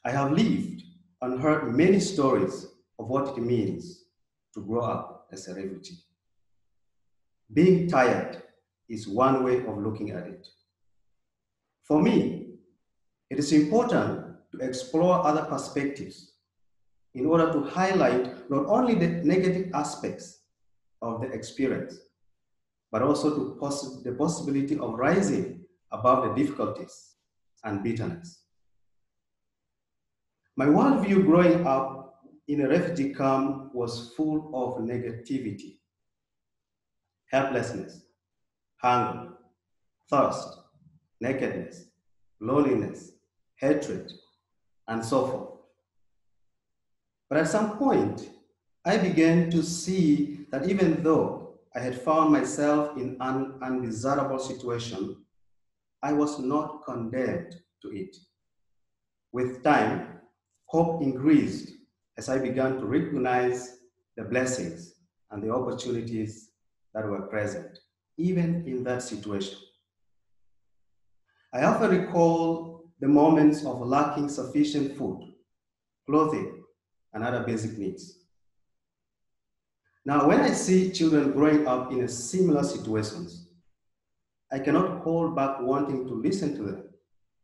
S6: I have lived and heard many stories of what it means to grow up as a refugee. Being tired is one way of looking at it. For me, it is important to explore other perspectives in order to highlight not only the negative aspects of the experience, but also the possibility of rising above the difficulties and bitterness. My worldview growing up in a refugee camp was full of negativity, helplessness, hunger, thirst, nakedness, loneliness, hatred, and so forth. But at some point, I began to see that even though I had found myself in an undesirable situation, I was not condemned to it. With time, hope increased as I began to recognize the blessings and the opportunities that were present, even in that situation. I often recall the moments of lacking sufficient food, clothing, and other basic needs. Now, when I see children growing up in similar situations, I cannot hold back wanting to listen to them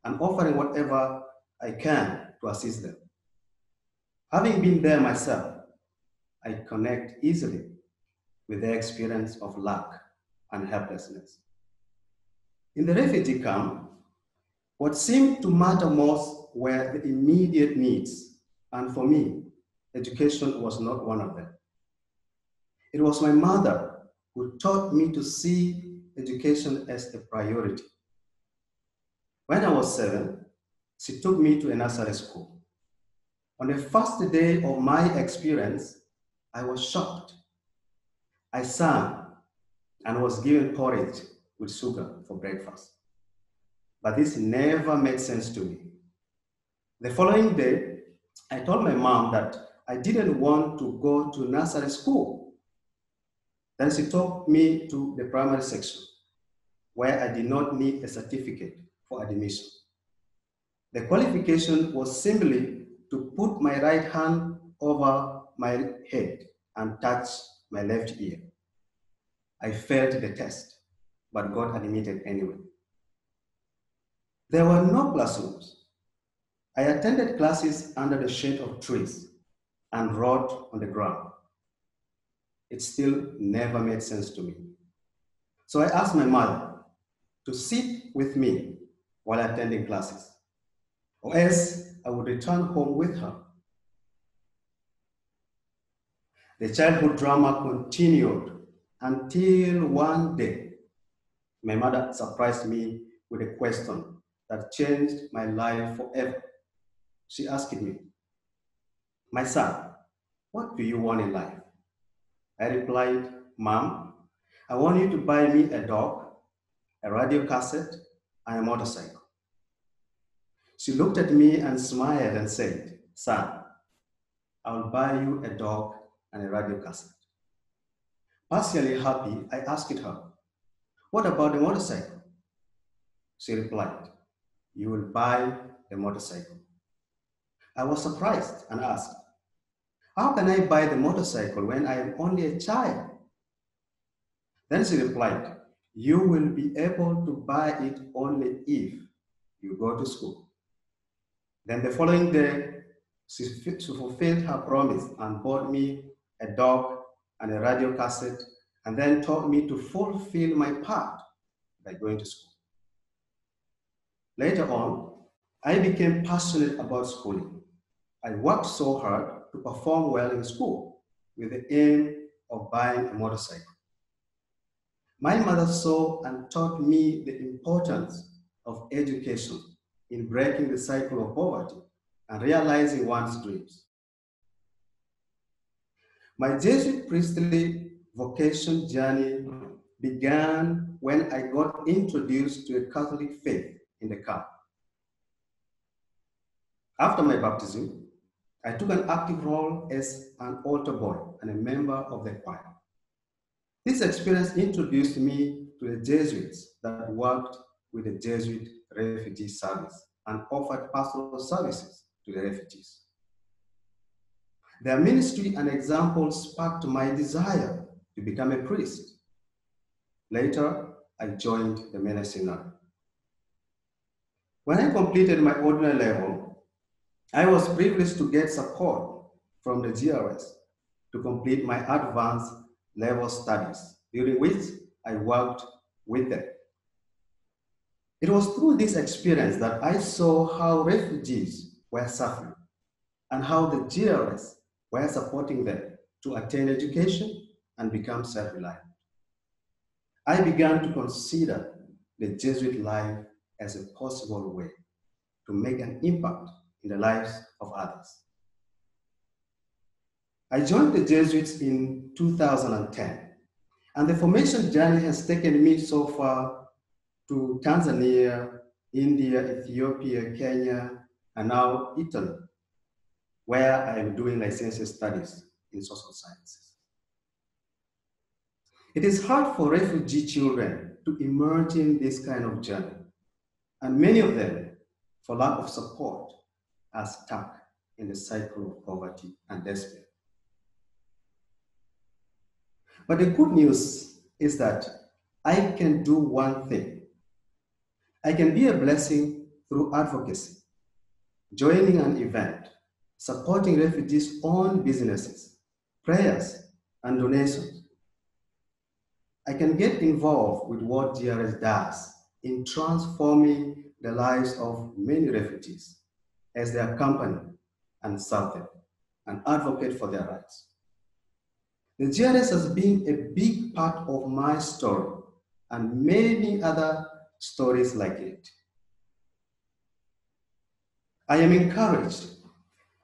S6: and offering whatever I can to assist them. Having been there myself, I connect easily with their experience of lack and helplessness. In the refugee camp, what seemed to matter most were the immediate needs, and for me, education was not one of them. It was my mother who taught me to see education as a priority. When I was 7, she took me to a nursery school. On the first day of my experience, I was shocked. I sang and was given porridge with sugar for breakfast. But this never made sense to me. The following day, I told my mom that I didn't want to go to nursery school. Then she took me to the primary section, where I did not need a certificate for admission. The qualification was simply to put my right hand over my head and touch my left ear. I failed the test, but got admitted anyway. There were no classrooms. I attended classes under the shade of trees and wrote on the ground. It still never made sense to me. So I asked my mother to sit with me while attending classes, or else I would return home with her. The childhood drama continued until one day, my mother surprised me with a question that changed my life forever. She asked me, "My son, what do you want in life?" I replied, "Mom, I want you to buy me a dog, a radio cassette, and a motorcycle." She looked at me and smiled and said, "Son, I'll buy you a dog and a radio cassette." Partially happy, I asked her, "What about the motorcycle?" She replied, "You will buy the motorcycle." I was surprised and asked, "How can I buy the motorcycle when I am only a child?" Then she replied, "You will be able to buy it only if you go to school." Then the following day, she fulfilled her promise and bought me a dog and a radio cassette, and then taught me to fulfill my part by going to school. Later on, I became passionate about schooling. I worked so hard to perform well in school with the aim of buying a motorcycle. My mother saw and taught me the importance of education in breaking the cycle of poverty and realizing one's dreams. My Jesuit priestly vocation journey began when I got introduced to a Catholic faith in the camp. After my baptism, I took an active role as an altar boy and a member of the choir. This experience introduced me to the Jesuits that worked with the Jesuit refugee service and offered pastoral services to the refugees. Their ministry and example sparked my desire to become a priest. Later, I joined the seminary. When I completed my ordinary level, I was privileged to get support from the Jerez to complete my advanced level studies, during which I worked with them. It was through this experience that I saw how refugees were suffering and how the Jerez were supporting them to attain education and become self-reliant. I began to consider the Jesuit life as a possible way to make an impact in the lives of others. I joined the Jesuits in 2010, and the formation journey has taken me so far to Tanzania, India, Ethiopia, Kenya, and now Italy, where I am doing licentiate studies in social sciences. It is hard for refugee children to emerge in this kind of journey, and many of them, for lack of support, are stuck in the cycle of poverty and despair. But the good news is that I can do one thing. I can be a blessing through advocacy, joining an event, supporting refugees' own businesses, prayers, and donations. I can get involved with what Jerez does in transforming the lives of many refugees as they accompany and serve them and advocate for their rights. The Jerez has been a big part of my story and many other stories like it. I am encouraged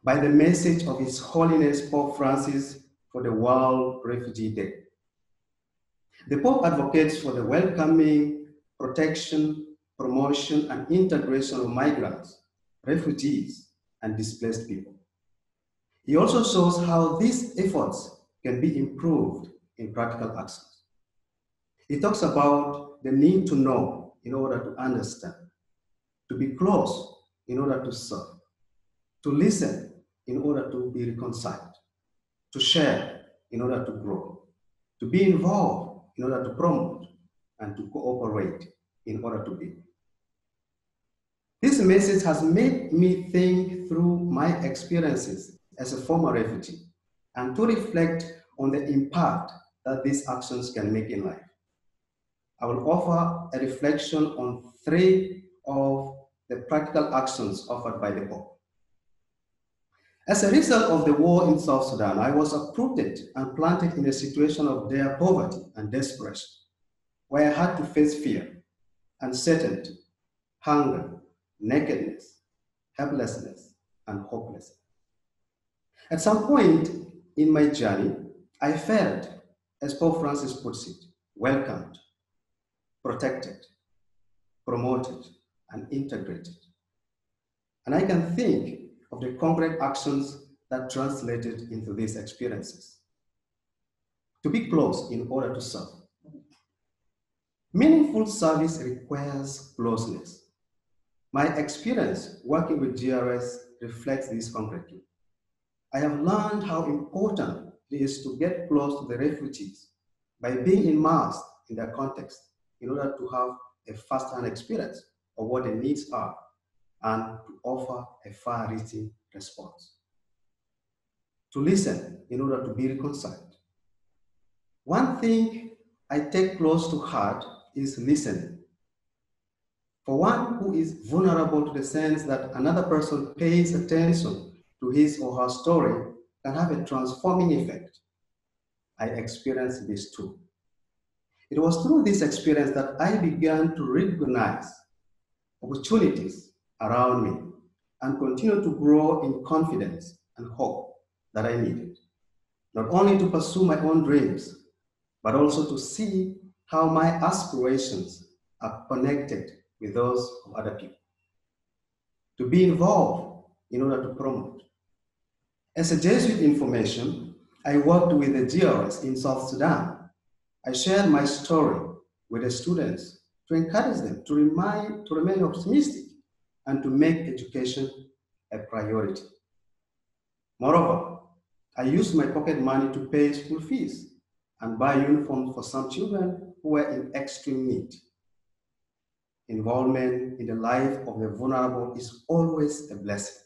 S6: by the message of His Holiness Pope Francis for the World Refugee Day. The Pope advocates for the welcoming, protection, promotion, and integration of migrants, refugees, and displaced people. He also shows how these efforts can be improved in practical actions. He talks about the need to know in order to understand, to be close in order to serve, to listen in order to be reconciled, to share in order to grow, to be involved in order to promote, and to cooperate in order to build. This message has made me think through my experiences as a former refugee and to reflect on the impact that these actions can make in life. I will offer a reflection on 3 of the practical actions offered by the Pope. As a result of the war in South Sudan, I was uprooted and planted in a situation of dire poverty and desperation, where I had to face fear, uncertainty, hunger, nakedness, helplessness, and hopelessness. At some point in my journey, I felt, as Pope Francis puts it, welcomed, protected, promoted, and integrated. And I can think of the concrete actions that translated into these experiences. To be close in order to serve. Meaningful service requires closeness. My experience working with Jerez reflects this concretely. I have learned how important it is to get close to the refugees by being immersed in their context in order to have a first-hand experience of what their needs are and to offer a far-reaching response. To listen in order to be reconciled. One thing I take close to heart is listening. For one who is vulnerable to the sense that another person pays attention to his or her story can have a transforming effect. I experienced this too. It was through this experience that I began to recognize opportunities around me and continue to grow in confidence and hope that I needed, not only to pursue my own dreams, but also to see how my aspirations are connected with those of other people. To be involved in order to promote. As a Jesuit information, I worked with the Jerez in South Sudan. I shared my story with the students to encourage them to remain optimistic and to make education a priority. Moreover, I used my pocket money to pay school fees and buy uniforms for some children who were in extreme need. Involvement in the life of the vulnerable is always a blessing.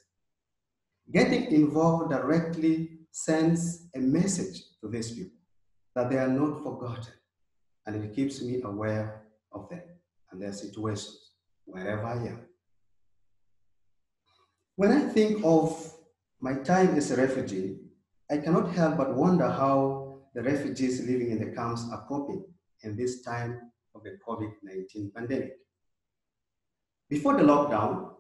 S6: Getting involved directly sends a message to these people that they are not forgotten, and it keeps me aware of them and their situations wherever I am. When I think of my time as a refugee, I cannot help but wonder how the refugees living in the camps are coping in this time of the COVID-19 pandemic. Before the lockdown,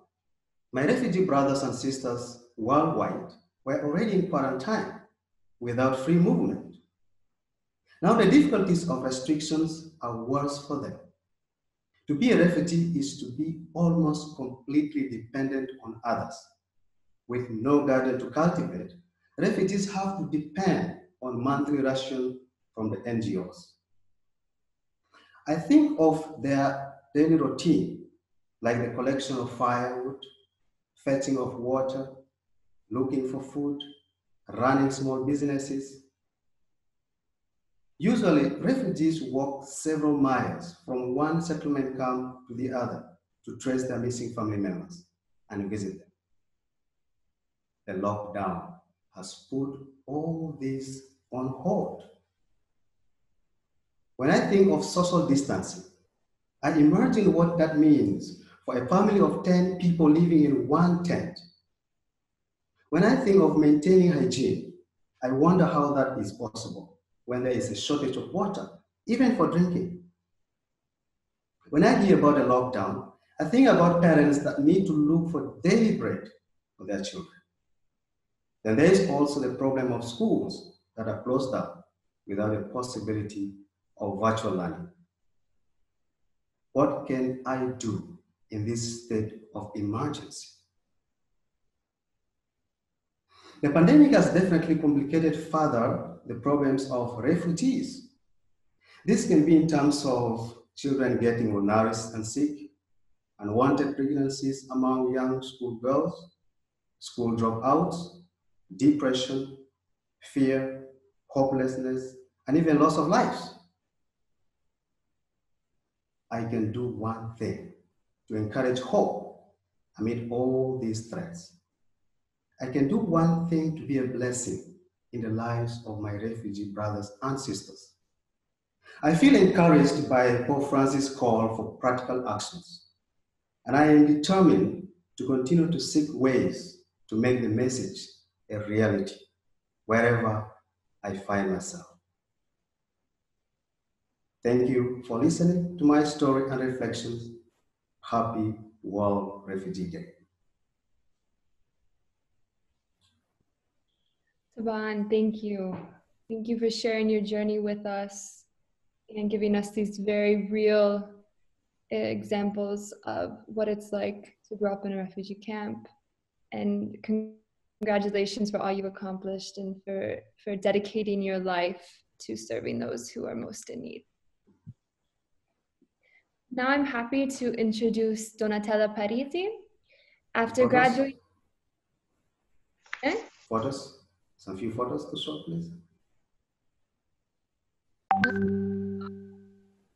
S6: my refugee brothers and sisters worldwide were already in quarantine without free movement. Now the difficulties of restrictions are worse for them. To be a refugee is to be almost completely dependent on others. With no garden to cultivate, refugees have to depend on monthly ration from the NGOs. I think of their daily routine, like the collection of firewood, fetching of water, looking for food, running small businesses. Usually, refugees walk several miles from one settlement camp to the other to trace their missing family members and visit them. The lockdown has put all this on hold. When I think of social distancing, I imagine what that means for a family of 10 people living in one tent. When I think of maintaining hygiene, I wonder how that is possible when there is a shortage of water, even for drinking. When I hear about a lockdown, I think about parents that need to look for daily bread for their children. Then there is also the problem of schools that are closed down without the possibility of virtual learning. What can I do in this state of emergency? The pandemic has definitely complicated further the problems of refugees. This can be in terms of children getting malnourished and sick, unwanted pregnancies among young schoolgirls, school dropouts, depression, fear, hopelessness, and even loss of lives. I can do one thing to encourage hope amid all these threats. I can do one thing to be a blessing in the lives of my refugee brothers and sisters. I feel encouraged by Pope Francis' call for practical actions, and I am determined to continue to seek ways to make the message a reality wherever I find myself. Thank you for listening to my story and reflections. Happy World Refugee Day.
S1: Taban, thank you. Thank you for sharing your journey with us and giving us these very real examples of what it's like to grow up in a refugee camp. And congratulations for all you've accomplished and for dedicating your life to serving those who are most in need. Now I'm happy to introduce Donatella Parisi. After graduating...
S6: Photos? Some few photos to show, please.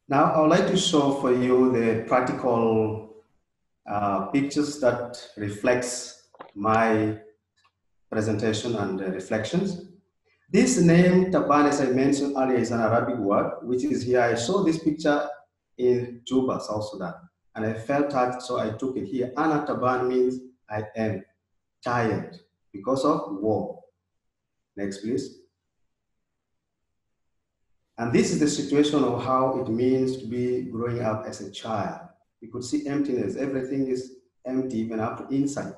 S6: Now, I would like to show for you the practical pictures that reflects my presentation and reflections. This name, Taban, as I mentioned earlier, is an Arabic word, which is here. I saw this picture in Juba, South Sudan, and I felt touched, so I took it here. Ana Taban means I am tired because of war. Next, please. And this is the situation of how it means to be growing up as a child. You could see emptiness. Everything is empty, even up to inside.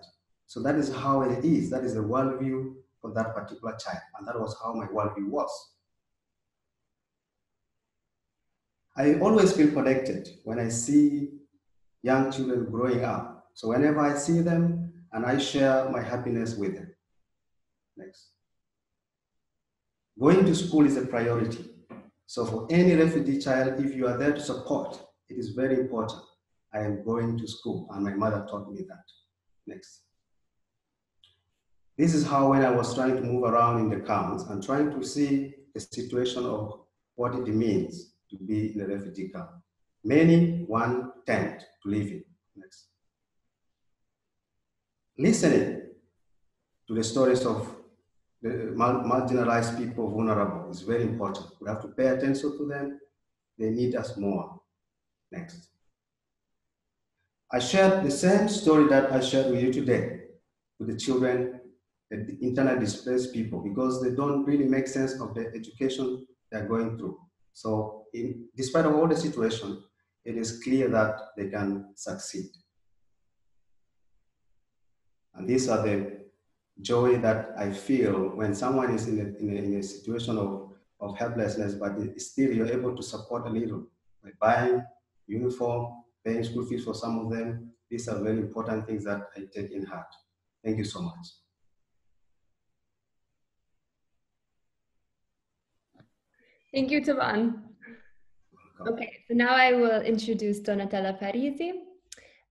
S6: So that is how it is. That is the worldview for that particular child. And that was how my worldview was. I always feel connected when I see young children growing up. So whenever I see them, and I share my happiness with them. Next. Going to school is a priority. So for any refugee child, if you are there to support, it is very important. I am going to school, and my mother taught me that. Next. This is how, when I was trying to move around in the camps and trying to see the situation of what it means to be in a refugee camp. Many one tent to live in. Next. Listening to the stories of the marginalized people, vulnerable, is very important. We have to pay attention to them. They need us more. Next. I shared the same story that I shared with you today with the children, the internally displaced people, because they don't really make sense of the education they're going through. So despite of all the situation, it is clear that they can succeed. And these are the joy that I feel when someone is in a situation of helplessness, but still you're able to support a little by buying uniform, paying school fees for some of them. These are very important things that I take in heart. Thank you so much.
S1: Thank you, Taban. Okay, so now I will introduce Donatella Parisi.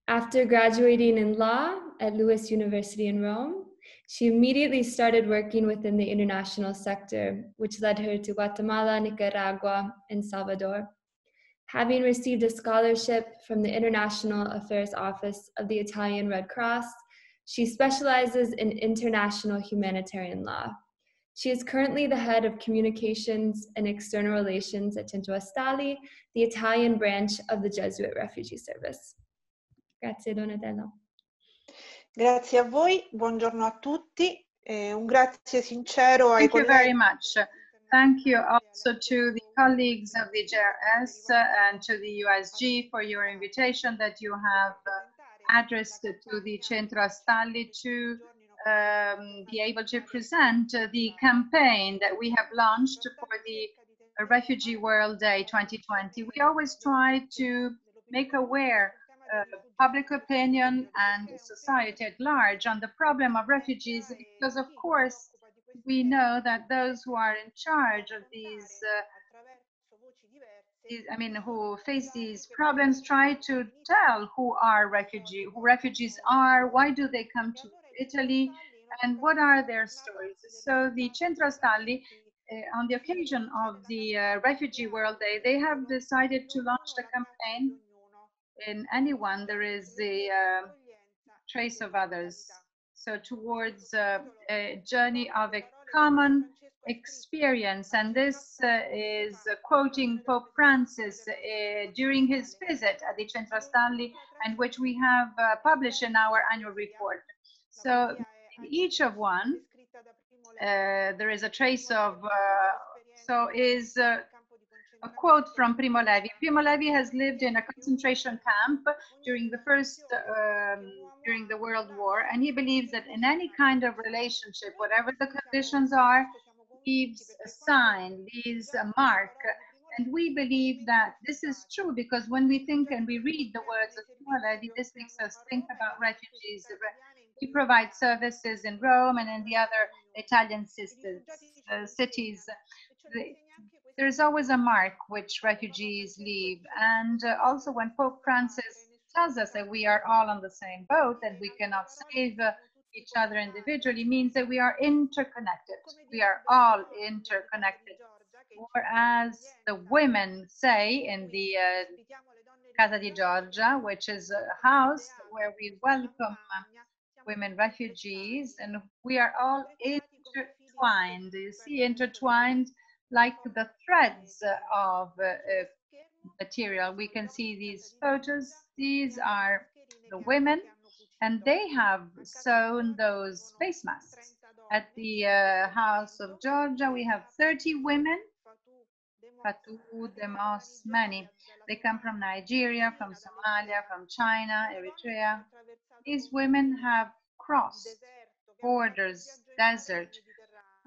S1: After graduating in law at Lewis University in Rome, she immediately started working within the international sector, which led her to Guatemala, Nicaragua, and Salvador. Having received a scholarship from the International Affairs Office of the Italian Red Cross, she specializes in international humanitarian law. She is currently the head of communications and external relations at Centro Stali, the Italian branch of the Jesuit Refugee Service. Grazie, Donatella.
S7: Grazie a voi, buongiorno a tutti. Un grazie sincero ai colleghi.
S8: Thank you very much. Thank you also to the colleagues of the Jerez and to the USG for your invitation that you have addressed to the Centro Stali to be able to present the campaign that we have launched for the Refugee World Day 2020. We always try to make aware public opinion and society at large on the problem of refugees, because of course we know that those who are in charge of these who face these problems try to tell who refugees are, why do they come to Italy, and what are their stories. So the Centro Stali, on the occasion of the Refugee World Day, they have decided to launch the campaign in anyone there is a trace of others. So towards a journey of a common experience. And this is quoting Pope Francis during his visit at the Centro Stali, and which we have published in our annual report. So in each of one, there is a trace of, a quote from Primo Levi. Primo Levi has lived in a concentration camp during the during the World War, and he believes that in any kind of relationship, whatever the conditions are, leaves a sign, leaves a mark. And we believe that this is true because when we think and we read the words of Primo Levi, this makes us think about refugees. He provides services in Rome and in the other Italian cities. There's always a mark which refugees leave. And also when Pope Francis tells us that we are all on the same boat and we cannot save each other individually, means that we are interconnected. We are all interconnected. Or as the women say in the Casa di Giorgia, which is a house where we welcome women refugees, and we are all intertwined. You see, intertwined like the threads of material. We can see these photos. These are the women, and they have sewn those face masks. At the House of Georgia, we have 30 women. Fatou, Demos, many. They come from Nigeria, from Somalia, from China, Eritrea. These women have crossed borders, desert,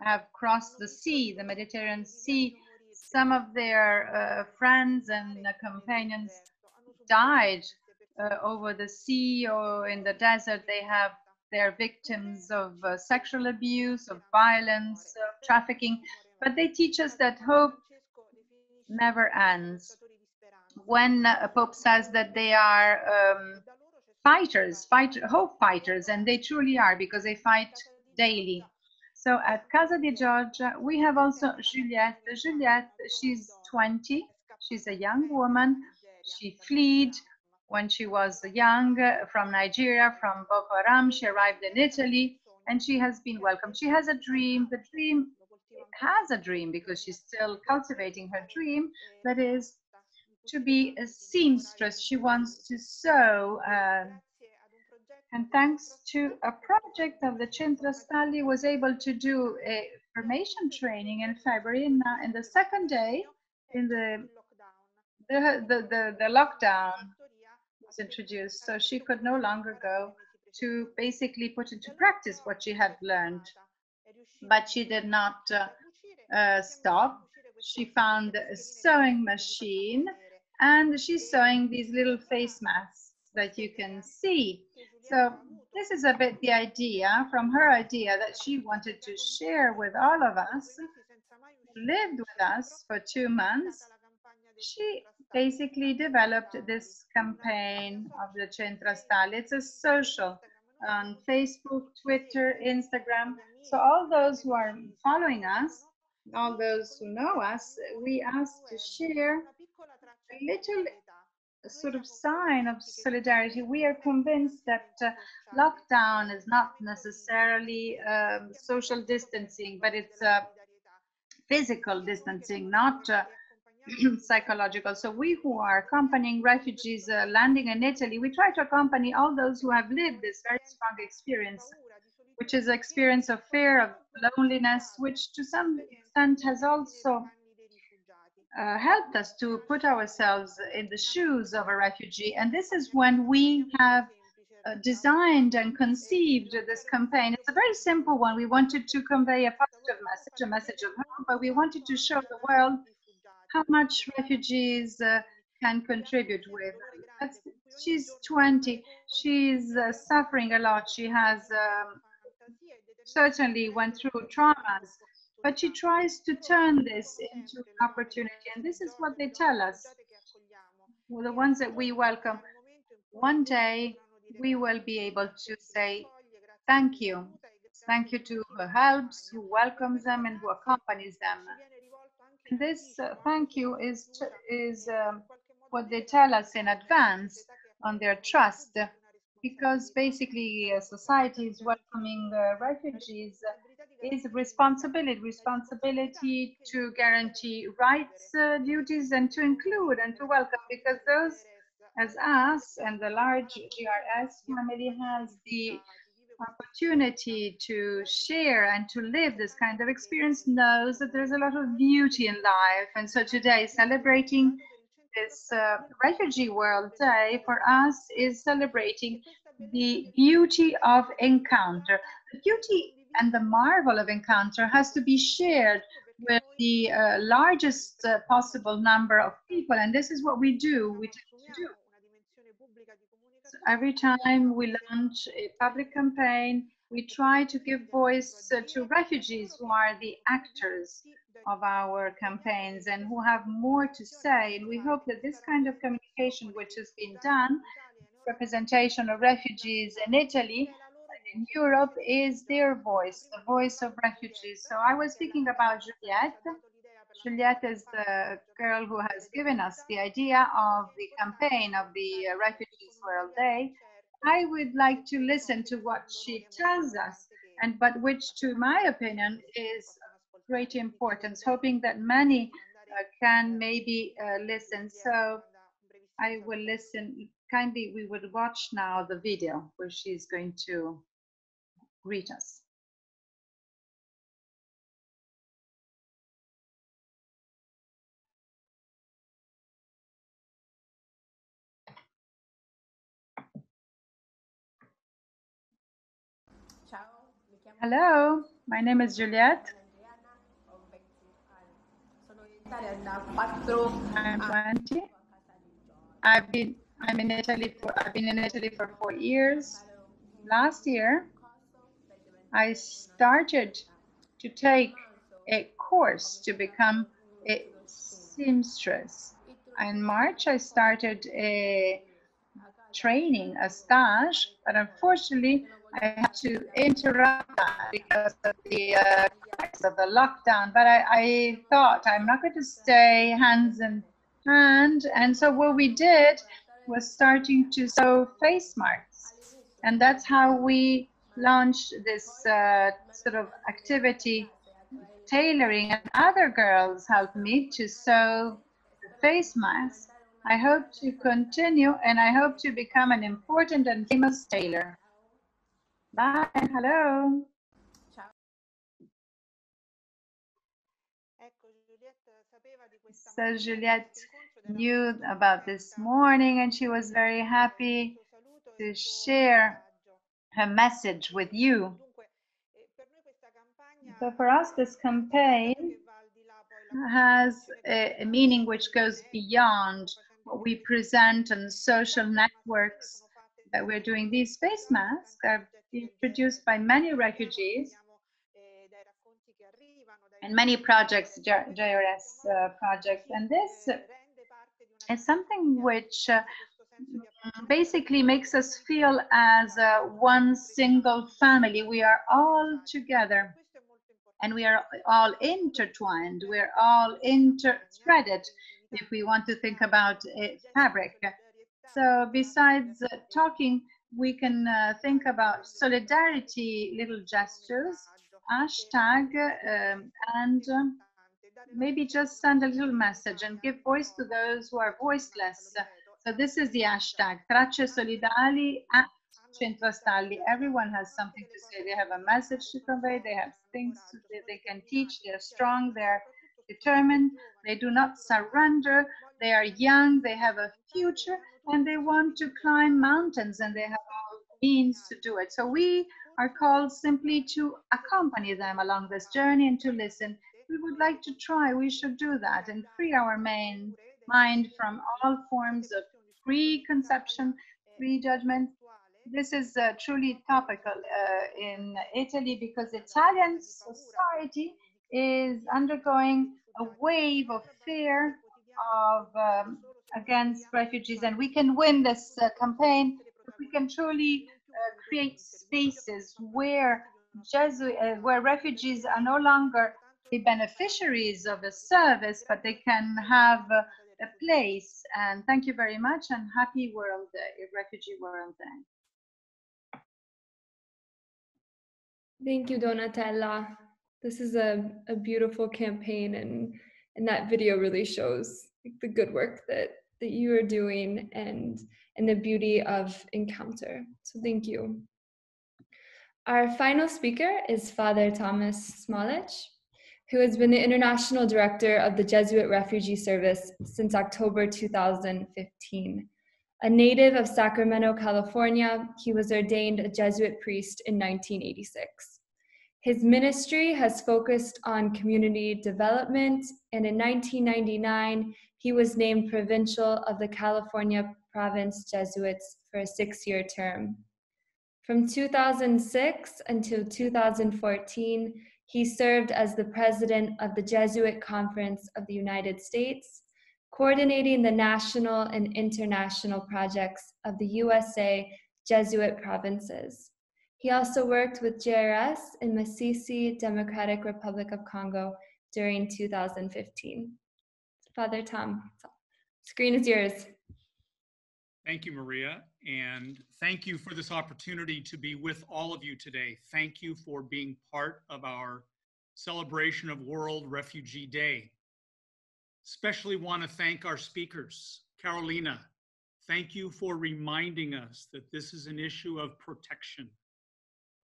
S8: have crossed the sea, the Mediterranean Sea, some of their friends and companions died over the sea or in the desert. They're victims of sexual abuse, of violence, of trafficking, but they teach us that hope never ends. When Pope says that they are hope fighters, and they truly are, because they fight daily. So at Casa di Giorgia, we have also Juliette. Juliette, she's 20. She's a young woman. She fled when she was young from Nigeria, from Boko Haram. She arrived in Italy, and she has been welcomed. She has a dream. The dream has a dream, because she's still cultivating her dream, that is to be a seamstress. She wants to sew. And thanks to a project of the Centro Stalli, was able to do a formation training in February. And now in the second day, in the lockdown was introduced, so she could no longer go to basically put into practice what she had learned. But she did not stop. She found a sewing machine, and she's sewing these little face masks that you can see. So this is a bit the idea, from her idea, that she wanted to share with all of us, who lived with us for 2 months. She basically developed this campaign of the Centro Stalli. It's a social on Facebook, Twitter, Instagram. So all those who are following us, all those who know us, we ask to share a little sort of sign of solidarity. We are convinced that lockdown is not necessarily social distancing, but it's physical distancing, not psychological. So we who are accompanying refugees landing in Italy, we try to accompany all those who have lived this very strong experience, which is experience of fear, of loneliness, which to some extent has also helped us to put ourselves in the shoes of a refugee. And this is when we have designed and conceived this campaign. It's a very simple one. We wanted to convey a positive message, a message of hope, but we wanted to show the world how much refugees can contribute with. She's 20. She's suffering a lot. She has certainly went through traumas, but she tries to turn this into an opportunity. And this is what they tell us, well, the ones that we welcome. One day we will be able to say thank you. Thank you to who helps, who welcomes them, and who accompanies them. And this thank you is what they tell us in advance on their trust, because basically society is welcoming refugees is responsibility to guarantee rights, duties, and to include and to welcome, because those as us and the large GRS family has the opportunity to share and to live this kind of experience knows that there's a lot of beauty in life. And so today, celebrating this Refugee World Day for us is celebrating the beauty of encounter. The beauty and the marvel of encounter has to be shared with the largest possible number of people. And this is what we do. We tend to do. So every time we launch a public campaign, we try to give voice to refugees who are the actors of our campaigns and who have more to say. And we hope that this kind of communication, which has been done, representation of refugees in Italy and in Europe, is their voice, the voice of refugees. So I was speaking about Juliette. Juliette is the girl who has given us the idea of the campaign of the Refugees World Day. I would like to listen to what she tells us, but which, to my opinion, is of great importance, hoping that many can maybe listen. So I will listen. Kindly, we would watch now the video where she's going to greet us. Hello, my name is Juliette. I'm 20. I've been in Italy for 4 years. Last year, I started to take a course to become a seamstress. In March, I started a training, a stage, but unfortunately, I had to interrupt that because of the lockdown. But I thought I'm not going to stay hand in hand, and so what we did was starting to sew face masks, and that's how we launched this sort of activity, tailoring, and other girls helped me to sew the face masks. I hope to continue, and I hope to become an important and famous tailor. Bye. Hello. So Juliette knew about this morning, and she was very happy to share her message with you. So for us, this campaign has a meaning which goes beyond what we present on social networks that we're doing. These face masks are being produced by many refugees and many projects, Jerez projects, and this is something which basically makes us feel as one single family. We are all together, and we are all intertwined. We're all threaded, if we want to think about fabric. So besides talking, we can think about solidarity, little gestures, hashtag, and maybe just send a little message and give voice to those who are voiceless. So this is the hashtag, Tracce Solidali at Centrastalli. Everyone has something to say. They have a message to convey. They have things they can teach. They're strong. They're determined. They do not surrender. They are young. They have a future, and they want to climb mountains, and they have all means to do it. So we are called simply to accompany them along this journey and to listen. We would like to try. We should do that and free our mind from all forms of preconception, prejudgment. This is truly topical in Italy because Italian society is undergoing a wave of fear of against refugees, and we can win this campaign if we can truly create spaces where refugees are no longer the beneficiaries of a service, but they can have a place. And thank you very much, and happy World Refugee World Day.
S1: Thank you, Donatella. This is a beautiful campaign, and that video really shows the good work that you are doing and the beauty of encounter. So thank you. Our final speaker is Father Thomas Smollett, who has been the International Director of the Jesuit Refugee Service since October 2015. A native of Sacramento, California, he was ordained a Jesuit priest in 1986. His ministry has focused on community development, and in 1999, he was named Provincial of the California Province Jesuits for a 6-year term. From 2006 until 2014, he served as the president of the Jesuit Conference of the United States, coordinating the national and international projects of the USA Jesuit provinces. He also worked with Jerez in Masisi, Democratic Republic of Congo during 2015. Father Tom, screen is yours.
S9: Thank you, Maria, and thank you for this opportunity to be with all of you today. Thank you for being part of our celebration of World Refugee Day. Especially want to thank our speakers. Carolina, thank you for reminding us that this is an issue of protection,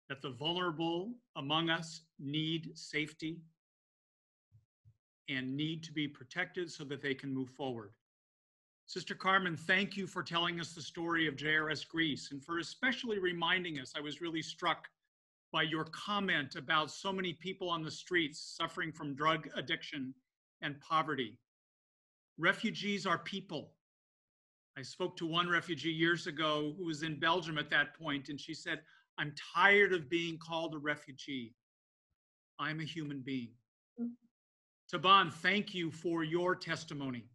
S9: that the vulnerable among us need safety and need to be protected so that they can move forward. Sister Carmen, thank you for telling us the story of Jerez, Greece, and for especially reminding us. I was really struck by your comment about so many people on the streets suffering from drug addiction and poverty. Refugees are people. I spoke to one refugee years ago who was in Belgium at that point, and she said, "I'm tired of being called a refugee. I'm a human being." Taban, thank you for your testimony.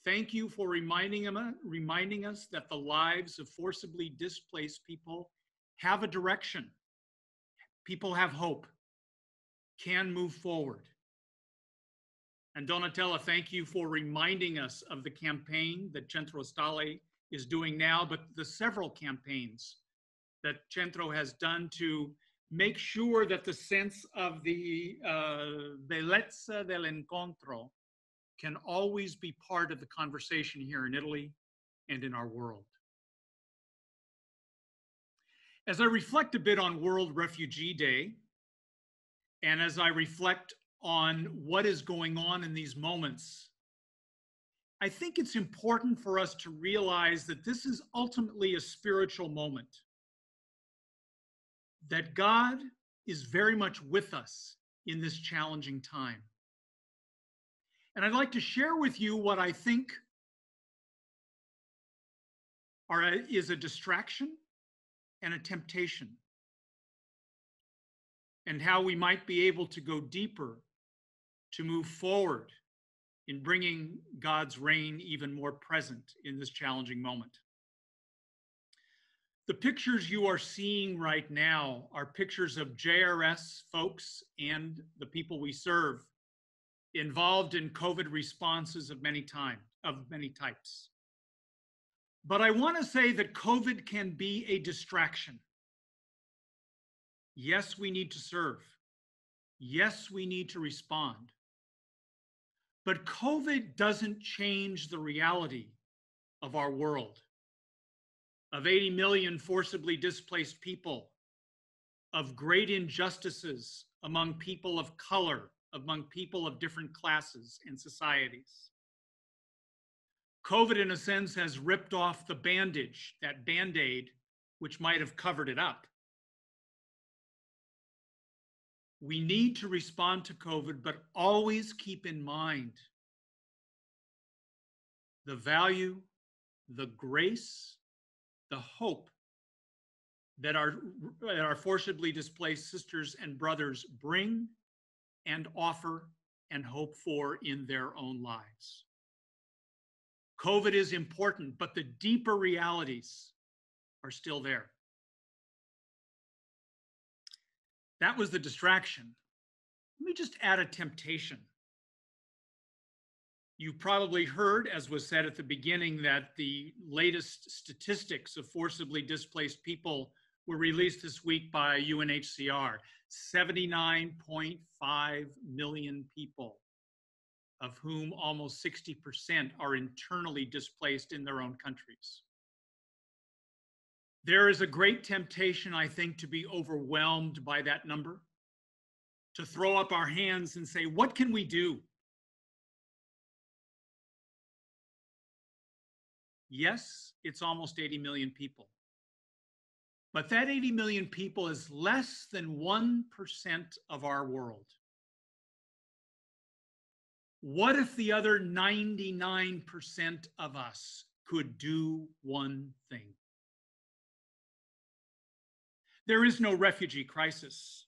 S9: Thank you for reminding us that the lives of forcibly displaced people have a direction. People have hope, can move forward. And Donatella, thank you for reminding us of the campaign that Centro Stale is doing now, but the several campaigns that Centro has done to make sure that the sense of the bellezza dell'incontro can always be part of the conversation here in Italy and in our world. As I reflect a bit on World Refugee Day, and as I reflect on what is going on in these moments, I think it's important for us to realize that this is ultimately a spiritual moment, that God is very much with us in this challenging time. And I'd like to share with you what I think is a distraction and a temptation, and how we might be able to go deeper to move forward in bringing God's reign even more present in this challenging moment. The pictures you are seeing right now are pictures of Jerez folks and the people we serve involved in COVID responses of many types. But I want to say that COVID can be a distraction. Yes, we need to serve. Yes, we need to respond. But COVID doesn't change the reality of our world, of 80 million forcibly displaced people, of great injustices among people of color, among people of different classes and societies. COVID, in a sense, has ripped off the bandage, that Band-Aid, which might have covered it up. We need to respond to COVID, but always keep in mind the value, the grace, the hope that our forcibly displaced sisters and brothers bring and offer and hope for in their own lives. COVID is important, but the deeper realities are still there. That was the distraction. Let me just add a temptation. You probably heard, as was said at the beginning, that the latest statistics of forcibly displaced people were released this week by UNHCR. 79.5 million people, of whom almost 60% are internally displaced in their own countries. There is a great temptation, I think, to be overwhelmed by that number, to throw up our hands and say, what can we do? Yes, it's almost 80 million people. But that 80 million people is less than 1% of our world. What if the other 99% of us could do one thing? There is no refugee crisis.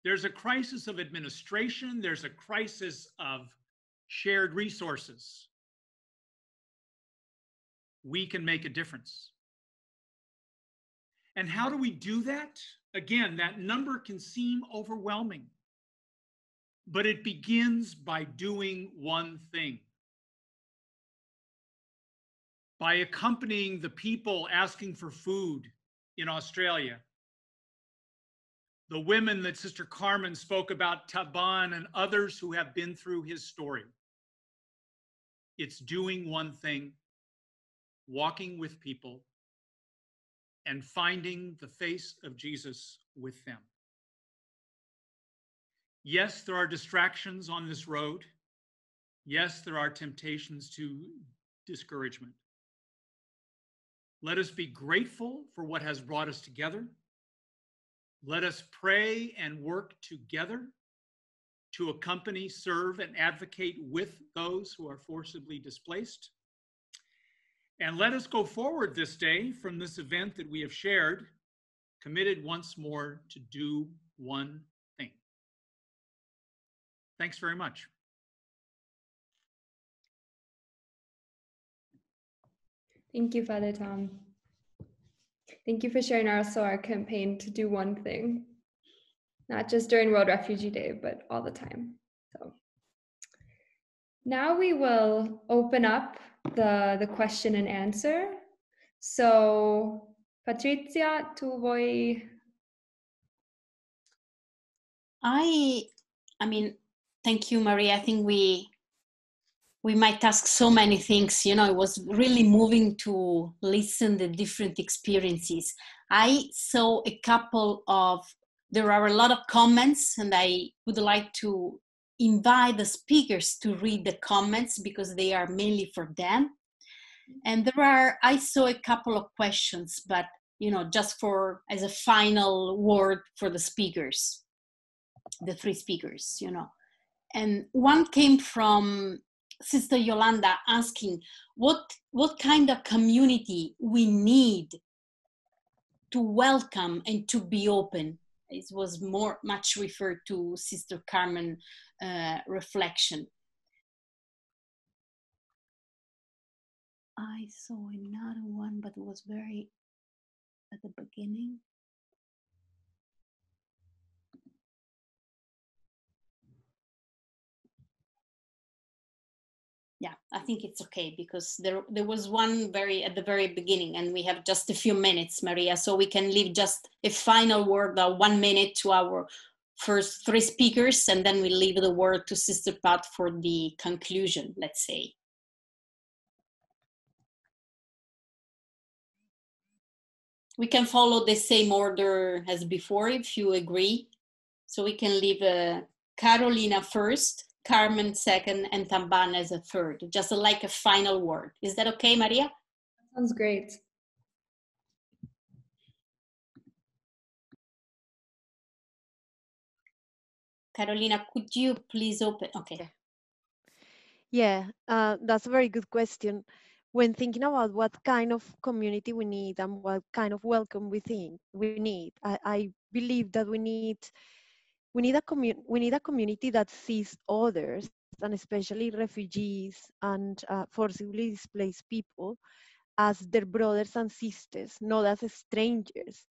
S9: There's a crisis of administration. There's a crisis of shared resources. We can make a difference. And how do we do that? Again, that number can seem overwhelming, but it begins by doing one thing. By accompanying the people asking for food in Australia. The women that Sister Carmen spoke about, Taban and others who have been through his story. It's doing one thing, walking with people, and finding the face of Jesus with them. Yes, there are distractions on this road. Yes, there are temptations to discouragement. Let us be grateful for what has brought us together. Let us pray and work together to accompany, serve, and advocate with those who are forcibly displaced. And let us go forward this day from this event that we have shared, committed once more to do one thing. Thanks very much.
S1: Thank you, Father Tom. Thank you for sharing also our campaign to do one thing, not just during World Refugee Day, but all the time. So now we will open up the question and answer. So Patrizia, tu vuoi?
S2: I mean, thank you, Maria. I think we might ask so many things. You know, it was really moving to listen to different experiences. I saw a couple of, there are a lot of comments, and I would like to invite the speakers to read the comments because they are mainly for them. And I saw a couple of questions, but, you know, just as a final word for the speakers, the three speakers, you know. And one came from Sister Yolanda asking what kind of community we need to welcome and to be open. It was much referred to Sister Carmen reflection. I saw another one, but it was very at the beginning. Yeah, I think it's okay because there was one at the very beginning, and we have just a few minutes, Maria, so we can leave just a final word, 1 minute to our first three speakers, and then we leave the word to Sister Pat for the conclusion, let's say. We can follow the same order as before, if you agree. So we can leave Carolina first, Carmen second, and Tamban as a third, just like a final word. Is that okay, Maria?
S1: Sounds great.
S2: Carolina, could you please open? Okay.
S4: Yeah, that's a very good question. When thinking about what kind of community we need and what kind of welcome we need, I believe that we need a community that sees others, and especially refugees and forcibly displaced people, as their brothers and sisters, not as strangers,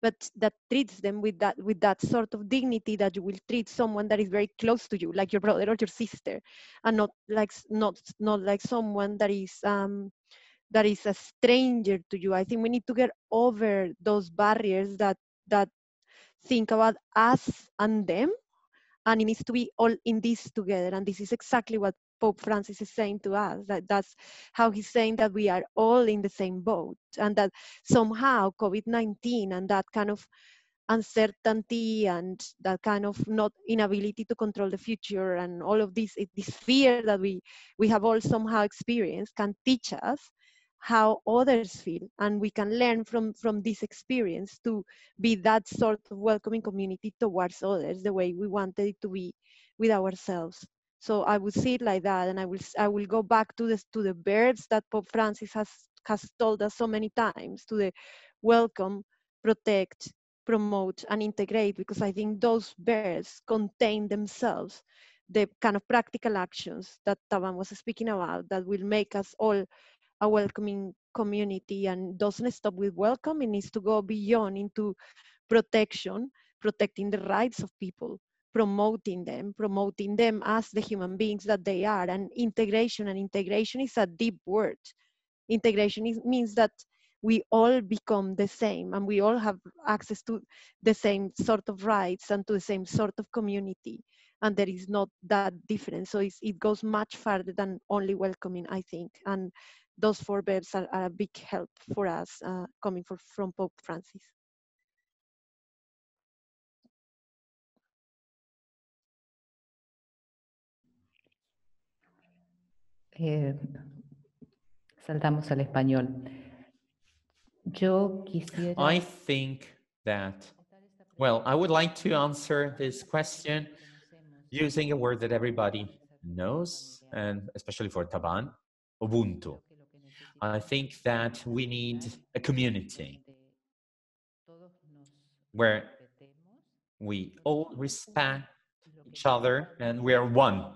S4: but that treats them with that sort of dignity that you will treat someone that is very close to you, like your brother or your sister, and not like someone that is a stranger to you. I think we need to get over those barriers that think about us and them, and it needs to be all in this together. And this is exactly what Pope Francis is saying to us, that's how he's saying that we are all in the same boat, and that somehow COVID-19 and that kind of uncertainty and that kind of not inability to control the future and all of this fear that we have all somehow experienced can teach us how others feel, and we can learn from this experience to be that sort of welcoming community towards others the way we wanted it to be with ourselves. So I would see it like that, and I will go back to the birds that Pope Francis has told us so many times, to the welcome, protect, promote, and integrate, because I think those birds contain themselves the kind of practical actions that Taban was speaking about that will make us all a welcoming community. And doesn't stop with welcome, it needs to go beyond into protecting the rights of people, promoting them as the human beings that they are. And integration is a deep word. Integration means that we all become the same, and we all have access to the same sort of rights and to the same sort of community, and there is not that difference. So it goes much farther than only welcoming, I think. And those four verbs are a big help for us coming from Pope Francis.
S3: Saltamos al español. Yo quisiera...
S5: I think that, well, I would like to answer this question. using a word that everybody knows, and especially for Taban, Ubuntu. I think that we need a community where we all respect each other and we are one.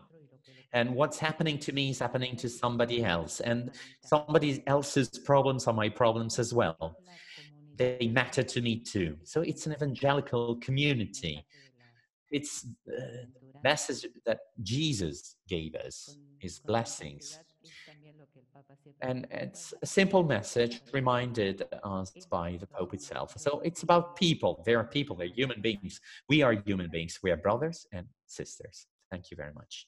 S5: And what's happening to me is happening to somebody else. And somebody else's problems are my problems as well. They matter to me too. So it's an evangelical community. It's the message that Jesus gave us, his blessings. And it's a simple message reminded us by the Pope itself. So it's about people. They are people, they're human beings. We are human beings. We are brothers and sisters. Thank you very much.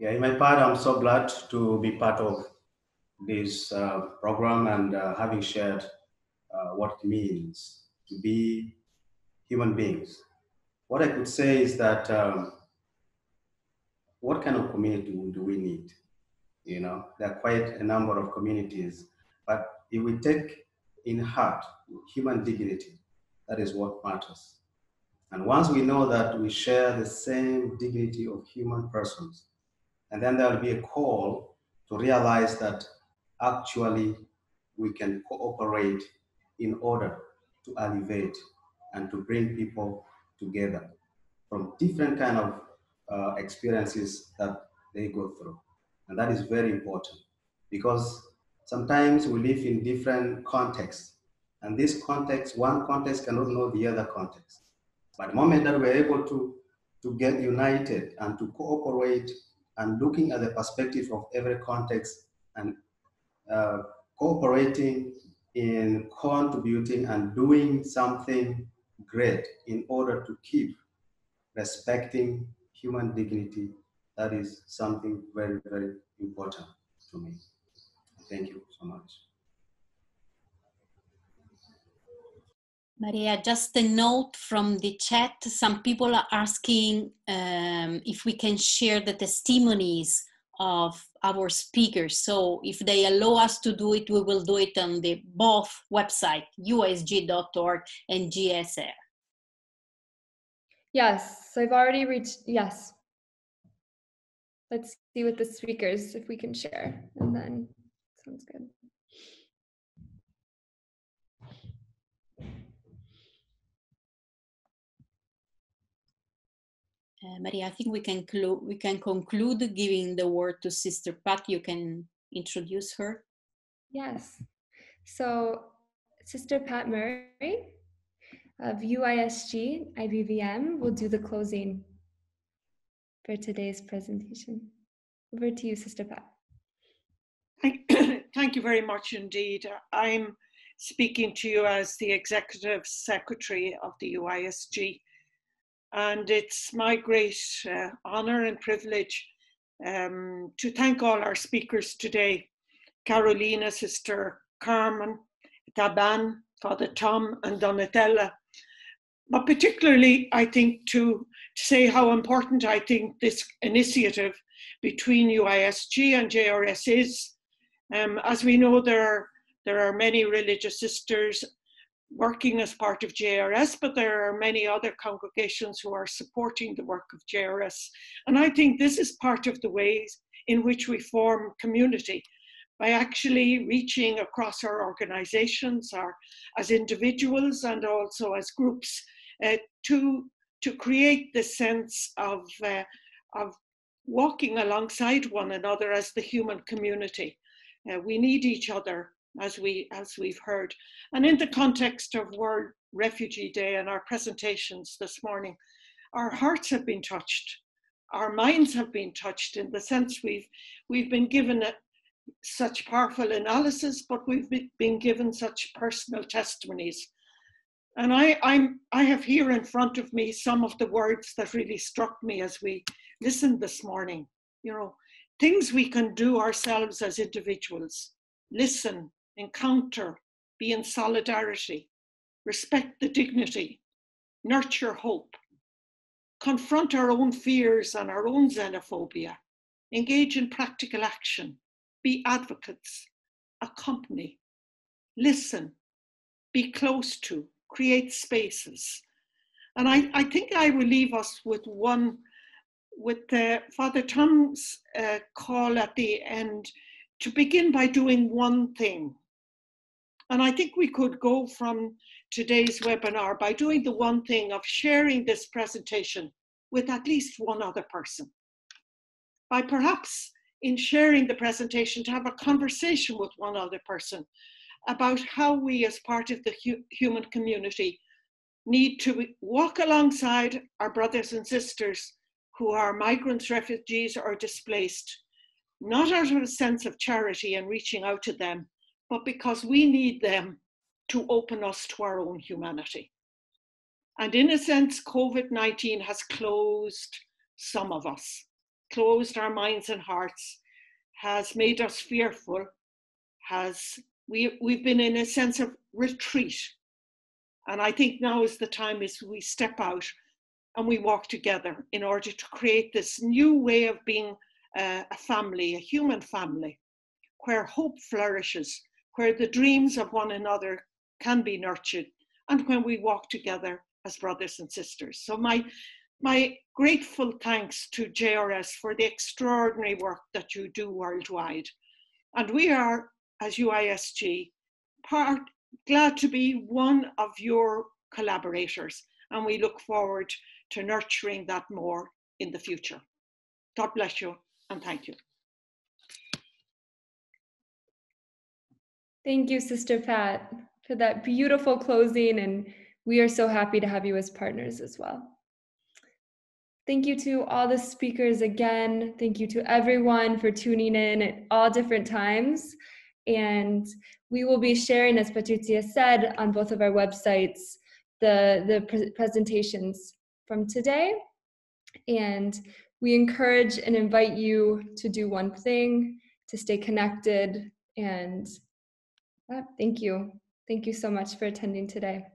S6: Yeah, in my part, I'm so glad to be part of this program and having shared what it means to be human beings. What I could say is that what kind of community do we need? You know, there are quite a number of communities, but if we take in heart human dignity, that is what matters. And once we know that we share the same dignity of human persons, and then there will be a call to realize that actually we can cooperate in order to elevate and to bring people together from different kind of experiences that they go through. And that is very important because sometimes we live in different contexts, and this context, one context cannot know the other context. But the moment that we're able to get united and to cooperate and looking at the perspective of every context and cooperating in contributing and doing something great in order to keep respecting human dignity, that is something very, very important to me. Thank you so much.
S2: Maria, just a note from the chat. Some people are asking if we can share the testimonies of our speakers. So if they allow us to do it, we will do it on the both website, usg.org and GSR.
S1: Yes, so I've already reached, yes. Let's see with the speakers if we can share, and then sounds good.
S2: Maria, I think we can conclude giving the word to Sister Pat. You can introduce her.
S1: Yes. So Sister Pat Murray of UISG IBVM will do the closing for today's presentation. Over to you, Sister Pat.
S10: Thank you very much indeed. I'm speaking to you as the Executive Secretary of the UISG. And it's my great honor and privilege to thank all our speakers today. Carolina, Sister Carmen, Taban, Father Tom, and Donatella. But particularly, I think, to say how important I think this initiative between UISG and JRS is. As we know, there are many religious sisters working as part of JRS, but there are many other congregations who are supporting the work of JRS. And I think this is part of the ways in which we form community, by actually reaching across our organizations, as individuals and also as groups, to create the sense of walking alongside one another as the human community. We need each other, as we've heard. And in the context of World Refugee Day and our presentations this morning, our hearts have been touched. Our minds have been touched in the sense we've been given such powerful analysis, but we've been given such personal testimonies. And I have here in front of me some of the words that really struck me as we listened this morning. You know, things we can do ourselves as individuals: listen, encounter, be in solidarity, respect the dignity, nurture hope, confront our own fears and our own xenophobia, engage in practical action, be advocates, accompany, listen, be close to, create spaces. And I think I will leave us with Father Tom's call at the end to begin by doing one thing. And I think we could go from today's webinar by doing the one thing of sharing this presentation with at least one other person. By perhaps in sharing the presentation to have a conversation with one other person about how we as part of the human community need to walk alongside our brothers and sisters who are migrants, refugees, or displaced, not out of a sense of charity and reaching out to them, but because we need them to open us to our own humanity. And in a sense, COVID-19 has closed some of us, closed our minds and hearts, has made us fearful, we've been in a sense of retreat. And I think now is the time as we step out and we walk together in order to create this new way of being a family, a human family, where hope flourishes, where the dreams of one another can be nurtured, and when we walk together as brothers and sisters. So my grateful thanks to Jerez for the extraordinary work that you do worldwide. And we are, as UISG, glad to be one of your collaborators, and we look forward to nurturing that more in the future. God bless you, and thank you.
S1: Thank you, Sister Pat, for that beautiful closing, and we are so happy to have you as partners as well. Thank you to all the speakers again. Thank you to everyone for tuning in at all different times. And we will be sharing, as Patrizia said, on both of our websites, the presentations from today. And we encourage and invite you to do one thing, to stay connected. And thank you. Thank you so much for attending today.